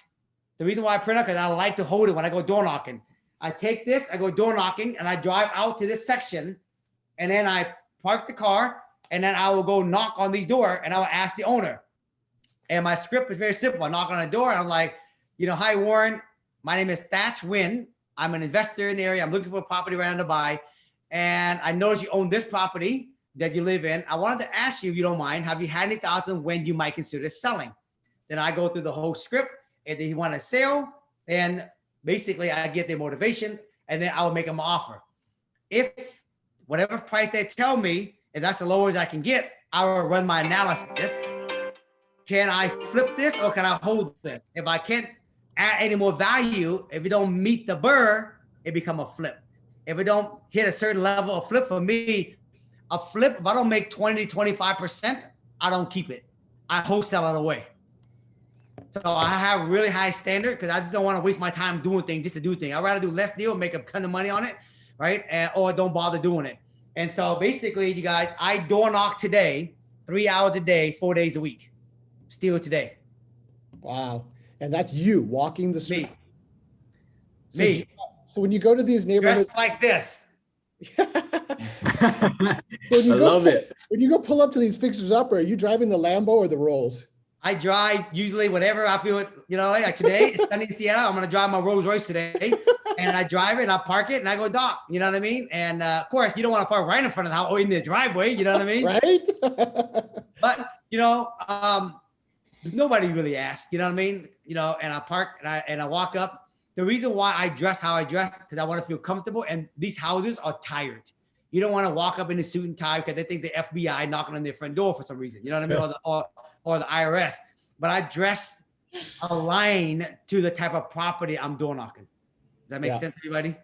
The reason why I print it, because I like to hold it when I go door knocking. I take this, I go door knocking, and I drive out to this section, and then I park the car, and then I will go knock on these doors, and I will ask the owner. And my script is very simple. I knock on the door, and I'm like, hi, Warren. My name is Thach Nguyen. I'm an investor in the area. I'm looking for a property right now to buy. And I noticed you own this property that you live in. I wanted to ask you, if you don't mind, have you had any thoughts on when you might consider selling? Then I go through the whole script. If they want to sell, then basically I get their motivation, and then I will make them an offer. If whatever price they tell me, if that's the lowest I can get, I will run my analysis. Can I flip this or can I hold this? If I can't add any more value, if it don't meet the BRRRR, it become a flip. If it don't hit a certain level of flip, for me, a flip, if I don't make 20 to 25%, I don't keep it. I wholesale it away. So I have really high standard because I just don't want to waste my time doing things just to do things. I'd rather do less deal, make a ton of money on it, right? Or don't bother doing it. And so basically, you guys, I door knock today, 3 hours a day, 4 days a week. Still today. Wow. And that's you walking the street. Me. So when you go to these neighborhoods just like this. I love it. When you go pull up to these fixers up, are you driving the Lambo or the Rolls? I drive usually whatever I feel, like today it's sunny in Seattle. I'm going to drive my Rolls Royce today, and I drive it and I park it and I go dock, you know what I mean? And of course you don't want to park right in front of the house or in the driveway, you know what I mean? Right. But, nobody really asks, you know what I mean? And I park and I walk up. The reason why I dress how I dress, because I want to feel comfortable, and these houses are tired. You don't want to walk up in a suit and tie because they think the FBI knocking on their front door for some reason, you know what I mean? Or the IRS. But I dress align to the type of property I'm door knocking. Does that make Yeah. sense, everybody?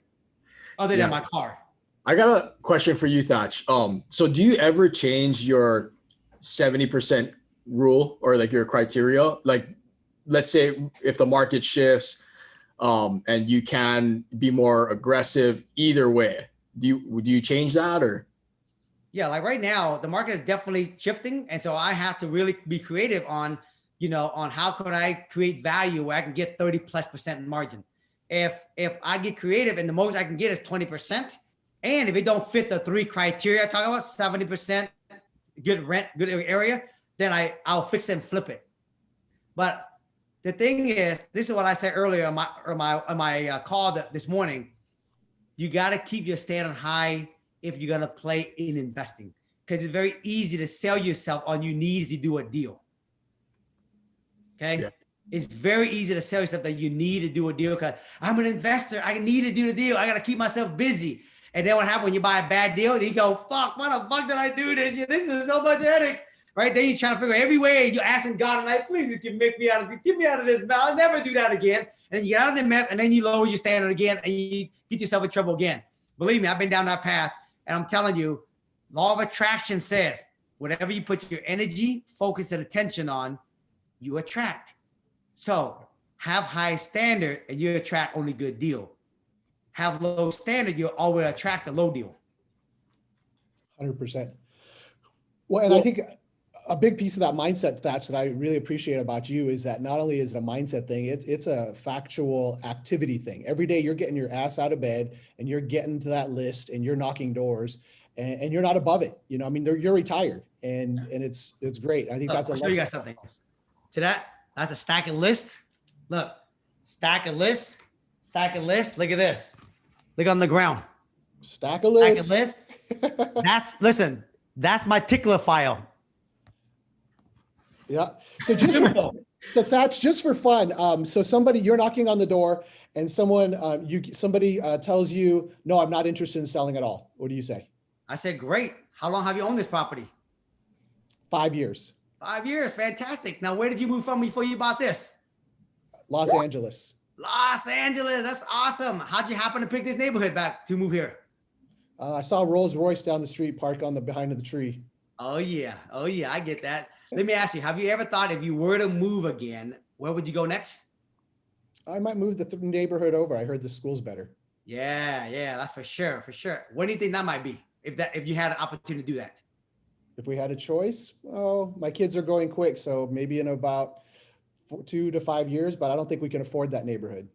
Other Yeah. than my car. I got a question for you, Thach. So do you ever change your 70% rule or like your criteria? Like, let's say if the market shifts, and you can be more aggressive either way, do you change that or? Yeah, like right now, the market is definitely shifting. And so I have to really be creative on, on how could I create value where I can get 30+% margin. If I get creative and the most I can get is 20%, and if it don't fit the 3 criteria I talk about, 70%, good rent, good area, then I'll fix it and flip it. But the thing is, this is what I said earlier on my call this morning. You got to keep your standard high if you're going to play in investing, because it's very easy to sell yourself on you need to do a deal. Okay. Yeah. It's very easy to sell yourself that you need to do a deal because I'm an investor. I need to do the deal. I got to keep myself busy. And then what happens when you buy a bad deal? Then you go, fuck, why the fuck did I do this? This is so much headache. Right? Then you're trying to figure every way. You're asking God, and like, please get me out of this mess. I'll never do that again. And then you get out of the mess, and then you lower your standard again, and you get yourself in trouble again. Believe me, I've been down that path, and I'm telling you, law of attraction says whatever you put your energy, focus, and attention on, you attract. So have high standard, and you attract only good deal. Have low standard, you'll always attract a low deal. 100%. Well, and I think a big piece of that mindset, Thach, that I really appreciate about you is that not only is it a mindset thing, it's a factual activity thing. Every day you're getting your ass out of bed and you're getting to that list and you're knocking doors and you're not above it. I mean, you're retired and it's great. I think that's a lesson. You got something. So that's a stack of list. Look, stack of list. Look at this. Look on the ground. Stack of list. That's my tickler file. Yeah. So so Thach, just for fun. So you're knocking on the door and somebody tells you, no, I'm not interested in selling at all. What do you say? I said, great. How long have you owned this property? 5 years. 5 years. Fantastic. Now, where did you move from before you bought this? Los Angeles. Los Angeles. That's awesome. How'd you happen to pick this neighborhood back to move here? I saw a Rolls Royce down the street parked behind the tree. Oh yeah. I get that. Let me ask you, have you ever thought if you were to move again, where would you go next? I might move the neighborhood over. I heard the school's better. Yeah, that's for sure. What do you think that might be if you had an opportunity to do that? If we had a choice, my kids are growing quick, so maybe in about 2 to 5 years, but I don't think we can afford that neighborhood.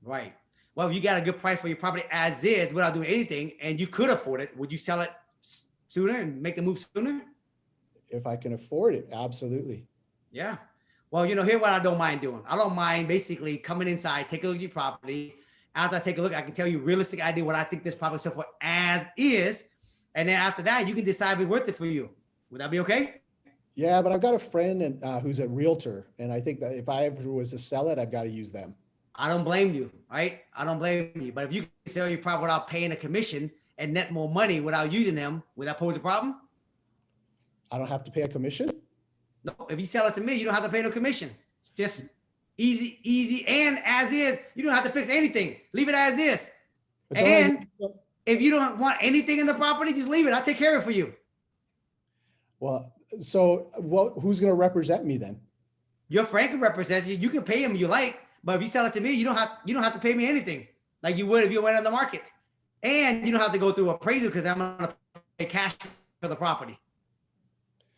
Right. Well, if you got a good price for your property as is without doing anything and you could afford it, would you sell it sooner and make the move sooner? If I can afford it, absolutely. Yeah. Well, here's what I don't mind doing. I don't mind basically coming inside, take a look at your property. After I take a look, I can tell you a realistic idea what I think this property sells for as is. And then after that, you can decide if it's worth it for you. Would that be okay? Yeah, but I've got a friend who's a realtor. And I think that if I ever was to sell it, I've got to use them. I don't blame you, right? I don't blame you. But if you can sell your property without paying a commission and net more money without using them, would that pose a problem? I don't have to pay a commission? No, if you sell it to me, you don't have to pay no commission. It's just easy. And as is, you don't have to fix anything. Leave it as is. And if you don't want anything in the property, just leave it. I'll take care of it for you. Well, so who's going to represent me then? Your friend can represent you. You can pay him you like, but if you sell it to me, you don't have to pay me anything like you would if you went on the market. And you don't have to go through appraisal because I'm going to pay cash for the property.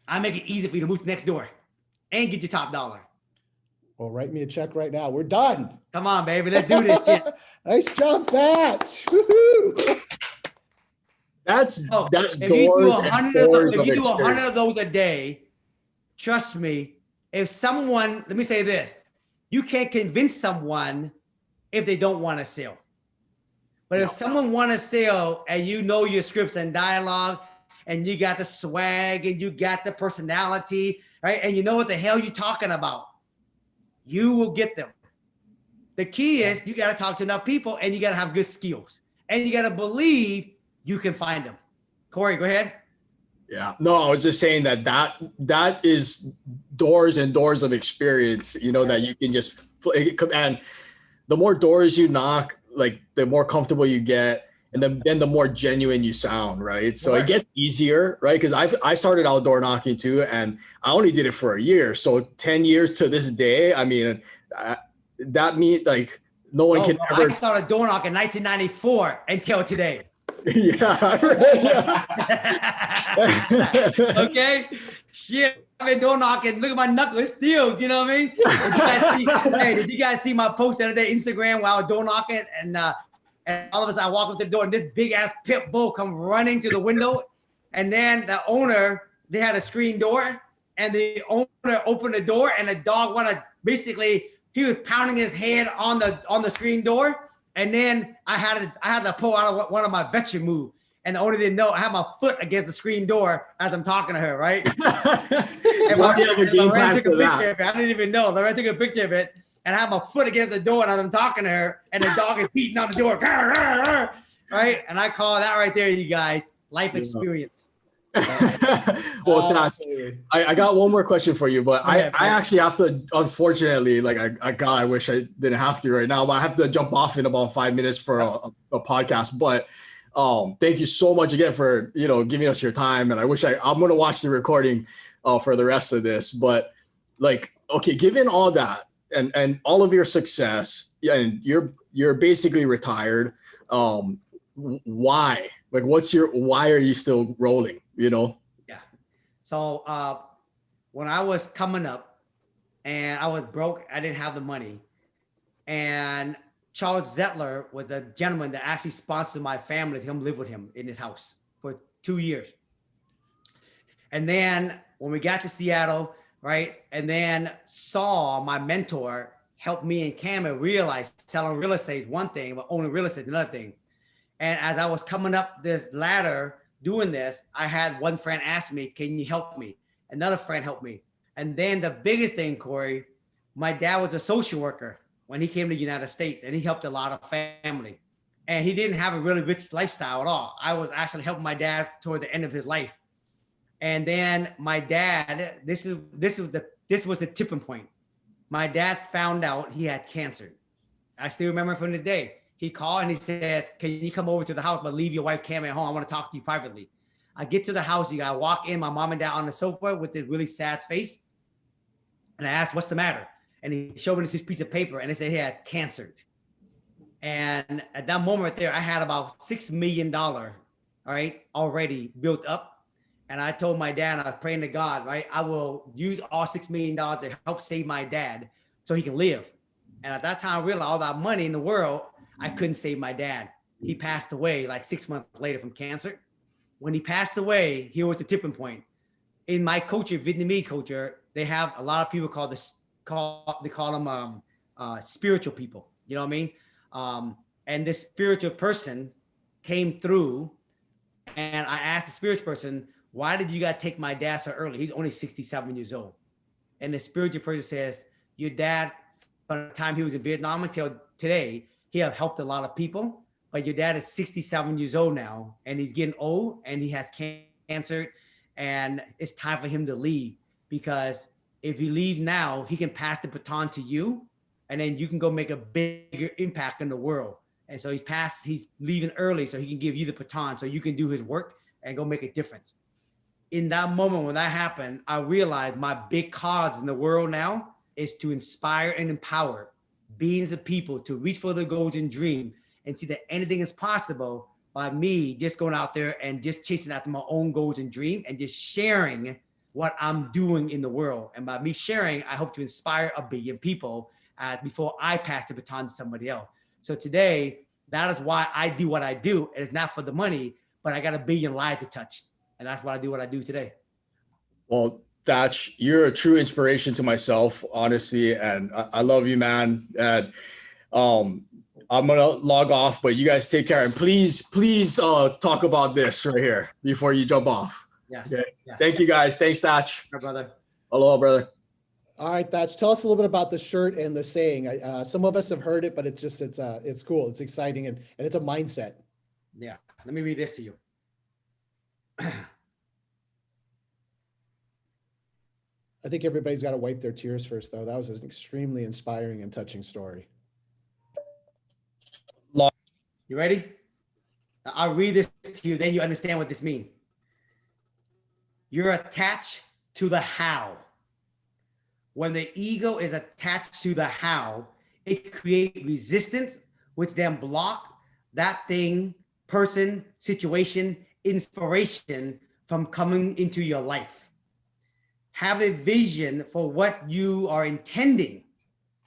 I make it easy for you to move next door and get your top dollar. Well, write me a check right now. We're done. Come on, baby. Let's do this shit. Nice job, Thach. Woohoo. That's doors if you do 100 of those a day, trust me, let me say this, you can't convince someone if they don't want to sell. But if someone want to sell and you know your scripts and dialogue and you got the swag and you got the personality, right? And you know what the hell you're talking about, you will get them. The key is you got to talk to enough people and you got to have good skills and you got to believe you can find them. Corey, go ahead. Yeah, no, I was just saying that is doors and doors of experience, that you can just, and the more doors you knock, like the more comfortable you get, and then the more genuine you sound, right? So it gets easier, right? Because I started outdoor knocking too, and I only did it for a year. So 10 years to this day, I mean, that means like no one can ever. I started door knocking in 1994 until today. Yeah. Okay. Shit, I've been door knocking. Look at my knuckles still. You know what I mean? Did you guys see my post the other day Instagram while I was door knocking, and all of a sudden I walk up to the door and this big ass pit bull come running to the window, and then the owner, they had a screen door, and the owner opened the door, and the dog basically he was pounding his head on the screen door. And then I had to pull out one of my veteran moves. And the owner didn't know I had my foot against the screen door as I'm talking to her, right? And Lorraine took a picture of it. I didn't even know. Lorraine took a picture of it, and I had my foot against the door as I'm talking to her, and the dog is beating on the door, right? And I call that right there, you guys, life experience. Well, I got one more question for you, but I actually have to, unfortunately, like I wish I didn't have to right now, but I have to jump off in about 5 minutes for a podcast. But thank you so much again for giving us your time, and I wish I'm going to watch the recording for the rest of this. But like, okay, given all that and all of your success, and you're basically retired, why? Like, why are you still rolling? Yeah. So when I was coming up and I was broke, I didn't have the money. And Charles Zettler was the gentleman that actually sponsored my family to come live with him in his house for 2 years. And then when we got to Seattle, right, and then saw my mentor help me and Cameron realize selling real estate is one thing, but owning real estate is another thing. And as I was coming up this ladder doing this, I had one friend ask me, can you help me? Another friend helped me. And then the biggest thing, Corey, my dad was a social worker when he came to the United States, and he helped a lot of family. And he didn't have a really rich lifestyle at all. I was actually helping my dad toward the end of his life. And then my dad, this was the tipping point. My dad found out he had cancer. I still remember from this day. He called and he says, can you come over to the house, but leave your wife Cam at home? I want to talk to you privately. I get to the house, you gotta walk in, my mom and dad on the sofa with this really sad face. And I asked, what's the matter? And he showed me this piece of paper, and they said he had cancer. And at that moment right there, I had about $6 million, all right, already built up. And I told my dad, I was praying to God, right? I will use all $6 million to help save my dad so he can live. And at that time, I realized all that money in the world, I couldn't save my dad. He passed away like 6 months later from cancer. When he passed away, here was the tipping point. In my culture, Vietnamese culture, they have a lot of people they call them spiritual people. You know what I mean? And this spiritual person came through, and I asked the spiritual person, why did you guys take my dad so early? He's only 67 years old. And the spiritual person says, your dad, from the time he was in Vietnam until today, he have helped a lot of people, but your dad is 67 years old now, and he's getting old, and he has cancer, and it's time for him to leave, because if you leave now, he can pass the baton to you, and then you can go make a bigger impact in the world. And so he's leaving early so he can give you the baton so you can do his work and go make a difference. In that moment when that happened, I realized my big cause in the world now is to inspire and empower billions of people to reach for their goals and dream, and see that anything is possible by me just going out there and just chasing after my own goals and dream and just sharing what I'm doing in the world. And by me sharing, I hope to inspire 1 billion people before I pass the baton to somebody else. So today, that is why I do what I do. It's not for the money, but I got 1 billion lives to touch. And that's why I do what I do today. Well, Thach, you're a true inspiration to myself, honestly. And I love you, man. And I'm going to log off, but you guys take care. And please talk about this right here before you jump off. Yes. Okay. Yes. Thank you, guys. Thanks, Thach. My brother. Aloha, brother. All right, Thach, tell us a little bit about the shirt and the saying. Some of us have heard it, but it's cool. It's exciting, and it's a mindset. Yeah. Let me read this to you. I think everybody's got to wipe their tears first, though. That was an extremely inspiring and touching story. You ready? I'll read this to you, then you understand what this means. You're attached to the how. When the ego is attached to the how, it creates resistance, which then block that thing, person, situation, inspiration from coming into your life. Have a vision for what you are intending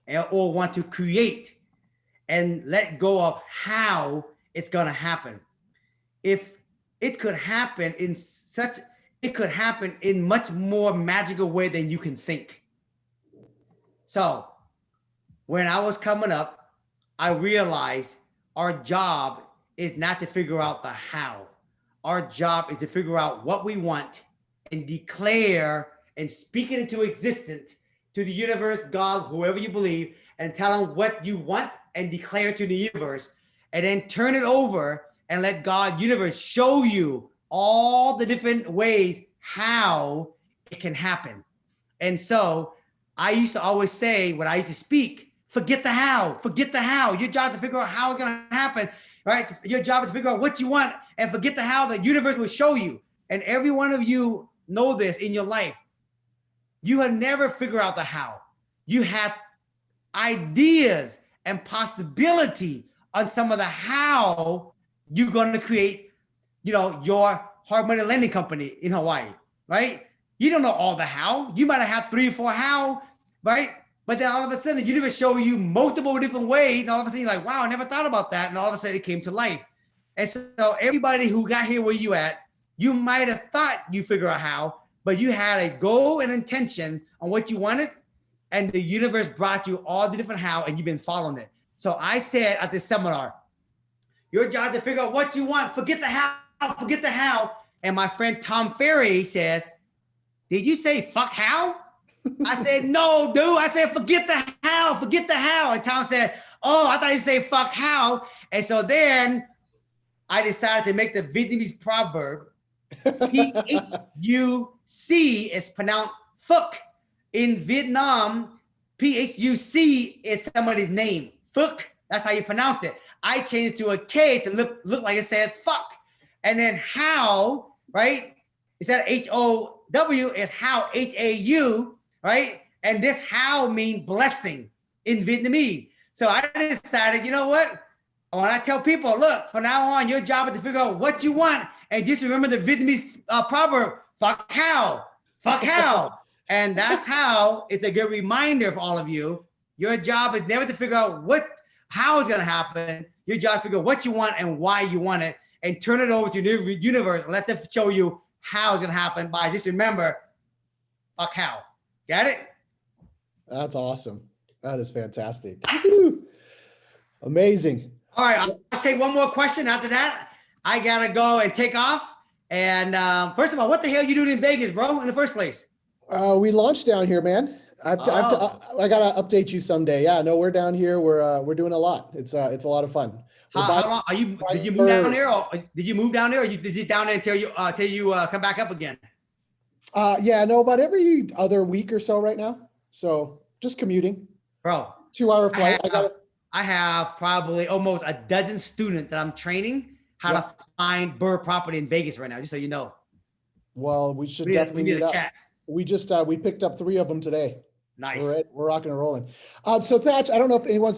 or want to create, and let go of how it's going to happen. If it could happen it could happen in much more magical way than you can think. So when I was coming up, I realized our job is not to figure out the how. Our job is to figure out what we want and declare and speak it into existence to the universe, God, whoever you believe, and tell them what you want and declare to the universe, and then turn it over and let God, universe, show you all the different ways how it can happen. And so I used to always say, when I used to speak, forget the how, forget the how. Your job is to figure out how it's going to happen, right? Your job is to figure out what you want and forget the how. The universe will show you. And every one of you know this in your life. You have never figured out the how. You have ideas and possibility on some of the how you're going to create, your hard money lending company in Hawaii, right? You don't know all the how. You might have 3 or 4 how, right? But then all of a sudden, the universe show you multiple different ways. And all of a sudden, you're like, wow, I never thought about that. And all of a sudden, it came to life. And so everybody who got here where you at, you might have thought you figure out how, but you had a goal and intention on what you wanted. And the universe brought you all the different how, and you've been following it. So I said at this seminar, your job to figure out what you want. Forget the how, forget the how. And my friend Tom Ferry says, did you say fuck how? I said, no, dude. I said, forget the how, forget the how. And Tom said, oh, I thought you say fuck how. And so then I decided to make the Vietnamese proverb, P-H-U-C is pronounced fuck. In Vietnam, P-H-U-C is somebody's name. Fuck, that's how you pronounce it. I changed it to a K to look like it says fuck. And then how, right? Instead of H-O-W is how, H-A-U, right? And this how means blessing in Vietnamese. So I decided, you know what? When I tell people, look, from now on, your job is to figure out what you want. And just remember the Vietnamese proverb, fuck how, fuck how. And that's how it's a good reminder for all of you. Your job is never to figure out how it's going to happen. Your job is to figure out what you want and why you want it, and turn it over to the universe and let them show you how it's going to happen by just remember, fuck how. Got it? That's awesome. That is fantastic. Woo-hoo. Amazing. All right, I'll take one more question. After that, I got to go and take off. And first of all, what the hell are you doing in Vegas, bro, in the first place? We launched down here, man. I gotta update you someday. Yeah, no, we're down here. We're doing a lot. It's a lot of fun. How long are you? Did you move down there, or did you move down there, or you did you down there until you come back up again? Yeah, no, about every other week or so right now. So just commuting, bro. 2-hour flight. I have probably almost a dozen students that I'm training how to find bird property in Vegas right now. Just so you know. Well, we should definitely meet up. Chat. We just we picked up 3 of them today. Nice. We're rocking and rolling. So Thach, I don't know if anyone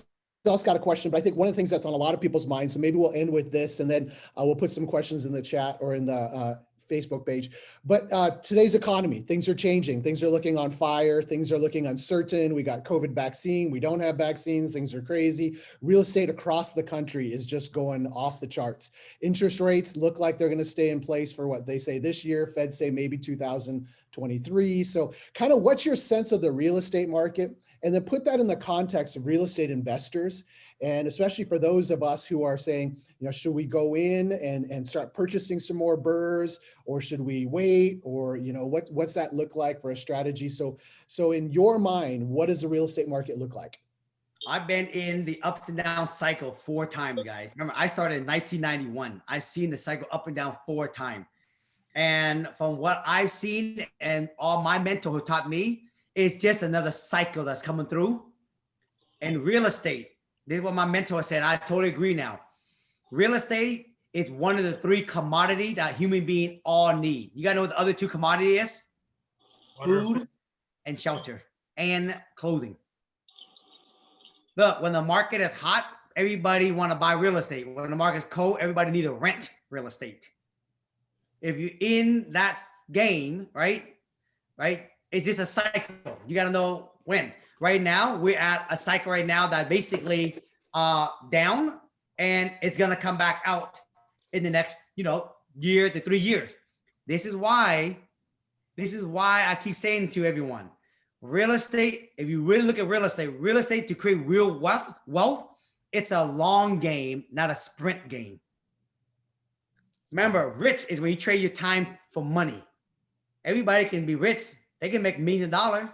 else got a question, but I think one of the things that's on a lot of people's minds, so maybe we'll end with this, and then we'll put some questions in the chat or in the Facebook page. But today's economy, things are changing. Things are looking on fire. Things are looking uncertain. We got COVID vaccine. We don't have vaccines. Things are crazy. Real estate across the country is just going off the charts. Interest rates look like they're going to stay in place for what they say this year. Fed say maybe 2023. So kind of what's your sense of the real estate market? And then put that in the context of real estate investors. And especially for those of us who are saying, should we go in and start purchasing some more burrs, or should we wait, or, what's that look like for a strategy? So in your mind, what does the real estate market look like? I've been in the ups and down cycle 4 times, guys. Remember, I started in 1991. I've seen the cycle up and down 4 times. And from what I've seen and all my mentor who taught me, It's just another cycle that's coming through. And real estate, this is what my mentor said. I totally agree now. Real estate is one of the 3 commodities that human beings all need. You gotta know what the other 2 commodities is? Food and shelter and clothing. Look, when the market is hot, everybody want to buy real estate. When the market is cold, everybody need to rent real estate. If you're in that game, right? It's just a cycle. You got to know when. Right now, we're at a cycle right now that basically down, and it's going to come back out in the next, year to 3 years. This is why I keep saying to everyone, real estate, if you really look at real estate to create real wealth, it's a long game, not a sprint game. Remember, rich is when you trade your time for money. Everybody can be rich. They can make millions of dollars.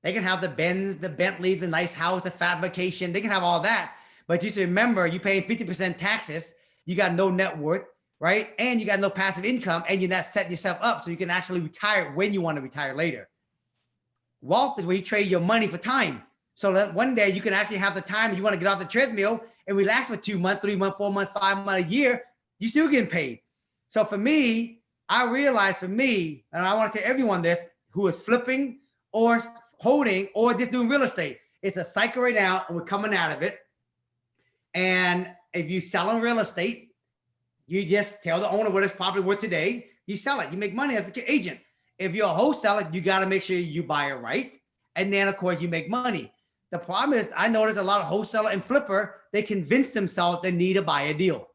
They can have the Benz, the Bentley, the nice house, the fat vacation. They can have all that. But just remember, you're paying 50% taxes. You got no net worth, right? And you got no passive income, and you're not setting yourself up so you can actually retire when you want to retire later. Wealth is where you trade your money for time. So that one day you can actually have the time and you want to get off the treadmill and relax for 2 months, 3 months, 4 months, 5 months, a year, you still getting paid. So for me, I realized and I want to tell everyone this who is flipping or holding or just doing real estate, it's a cycle right now and we're coming out of it. And if you selling real estate, you just tell the owner what it's probably worth today. You sell it, you make money as an agent. If you're a wholesaler, you got to make sure you buy it right. And then of course you make money. The problem is I notice a lot of wholesaler and flipper, they convince themselves they need to buy a deal.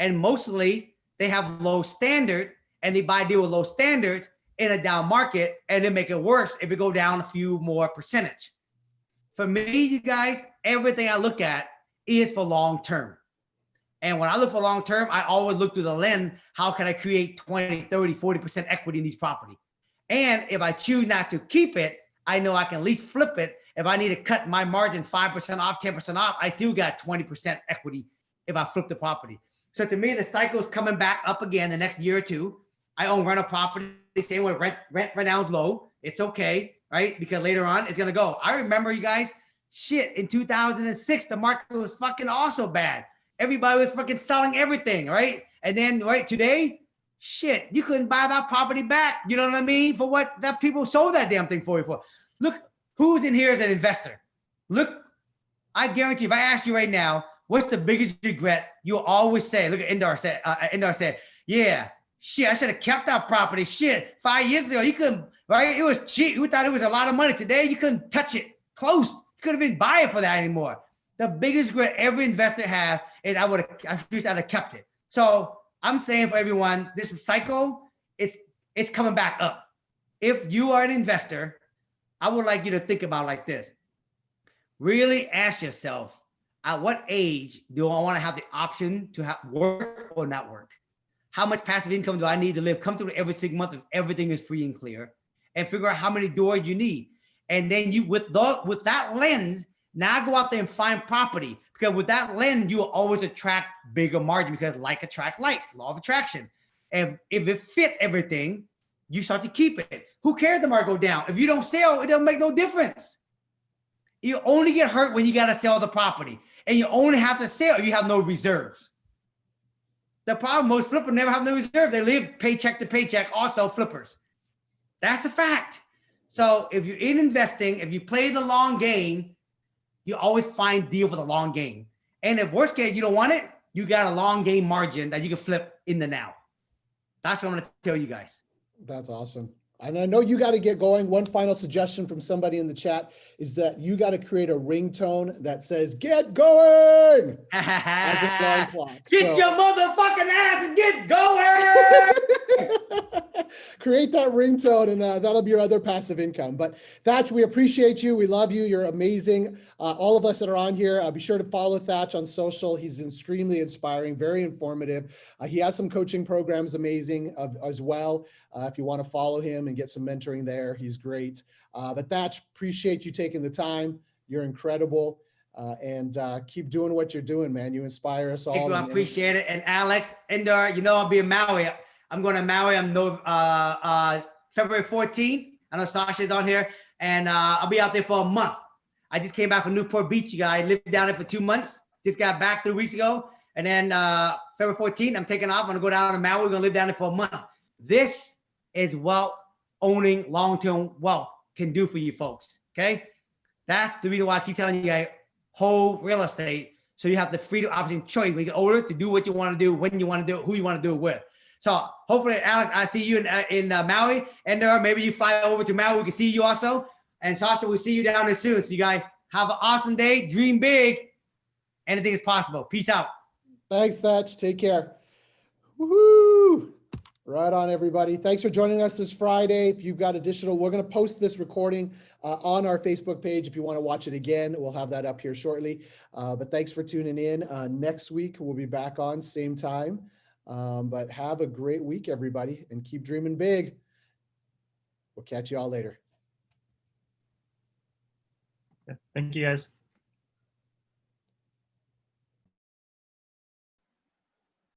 And mostly they have low standard and they buy a deal with low standards in a down market and then make it worse if it go down a few more percentage. For me, you guys, everything I look at is for long-term. And when I look for long-term, I always look through the lens, how can I create 20, 30, 40% equity in these property? And if I choose not to keep it, I know I can at least flip it. If I need to cut my margin 5% off, 10% off, I still got 20% equity if I flip the property. So to me, the cycle is coming back up again the next year or two. I own rental property, staying with rent right now is low. It's okay, right? Because later on it's gonna go. I remember, you guys, shit, in 2006, the market was fucking also bad. Everybody was fucking selling everything, right? And then right today, shit, you couldn't buy that property back. You know what I mean? For what that people sold that damn thing for you for. Look, who's in here as an investor? Look, I guarantee if I ask you right now, what's the biggest regret? You'll always say, look at Indar said, yeah, shit, I should have kept that property. Shit, 5 years ago, you couldn't, right? It was cheap. You thought it was a lot of money. Today, you couldn't touch it. Close. You couldn't even buy it for that anymore. The biggest regret every investor have is I wish I'd have kept it. So I'm saying for everyone, this cycle, it's coming back up. If you are an investor, I would like you to think about it like this. Really ask yourself, at what age do I want to have the option to have work or not work? How much passive income do I need to live comfortably every single month if everything is free and clear? And figure out how many doors you need. And then you, with that lens, now go out there and find property. Because with that lens, you will always attract bigger margin because like attract like, law of attraction. And if it fit everything, you start to keep it. Who cares if the market go down? If you don't sell, it doesn't make no difference. You only get hurt when you got to sell the property. And you only have to sell if you have no reserves. The problem, most flippers never have no reserve. They live paycheck to paycheck, also flippers. That's a fact. So if you're in investing, if you play the long game, you always find deal for the long game. And if worst case, you don't want it, you got a long game margin that you can flip in the now. That's what I'm going to tell you guys. That's awesome. And I know you got to get going. One final suggestion from somebody in the chat is that you got to create a ringtone that says, get going, as a alarm clock. Get your motherfucking ass and get going. Create that ringtone and that'll be your other passive income. But Thach, we appreciate you. We love you. You're amazing. All of us that are on here, be sure to follow Thach on social. He's extremely inspiring, very informative. He has some coaching programs amazing as well. If you want to follow him and get some mentoring there, he's great. But Thach, appreciate you taking the time. You're incredible. And keep doing what you're doing, man. You inspire us all. I appreciate it. And Alex, Indar, I'll be in Maui. I'm going to Maui on February 14th. I know Sasha's on here. and I'll be out there for a month. I just came back from Newport Beach, you guys. Lived down there for 2 months. Just got back 3 weeks ago. And then February 14th, I'm taking off. I'm going to go down to Maui. We're going to live down there for a month. This is what owning long-term wealth can do for you folks, okay? That's the reason why I keep telling you guys, hold real estate so you have the freedom, option, choice when you get older to do what you want to do, when you want to do it, who you want to do it with. So hopefully, Alex, I see you in Maui. And maybe you fly over to Maui. We can see you also. And Sasha, we'll see you down there soon. So you guys have an awesome day. Dream big. Anything is possible. Peace out. Thanks, Thach. Take care. Woohoo! Right on, everybody. Thanks for joining us this Friday. If you've got additional, we're going to post this recording on our Facebook page. If you want to watch it again, we'll have that up here shortly. But thanks for tuning in. Next week, we'll be back on same time. But have a great week, everybody, and keep dreaming big. We'll catch you all later. Thank you, guys.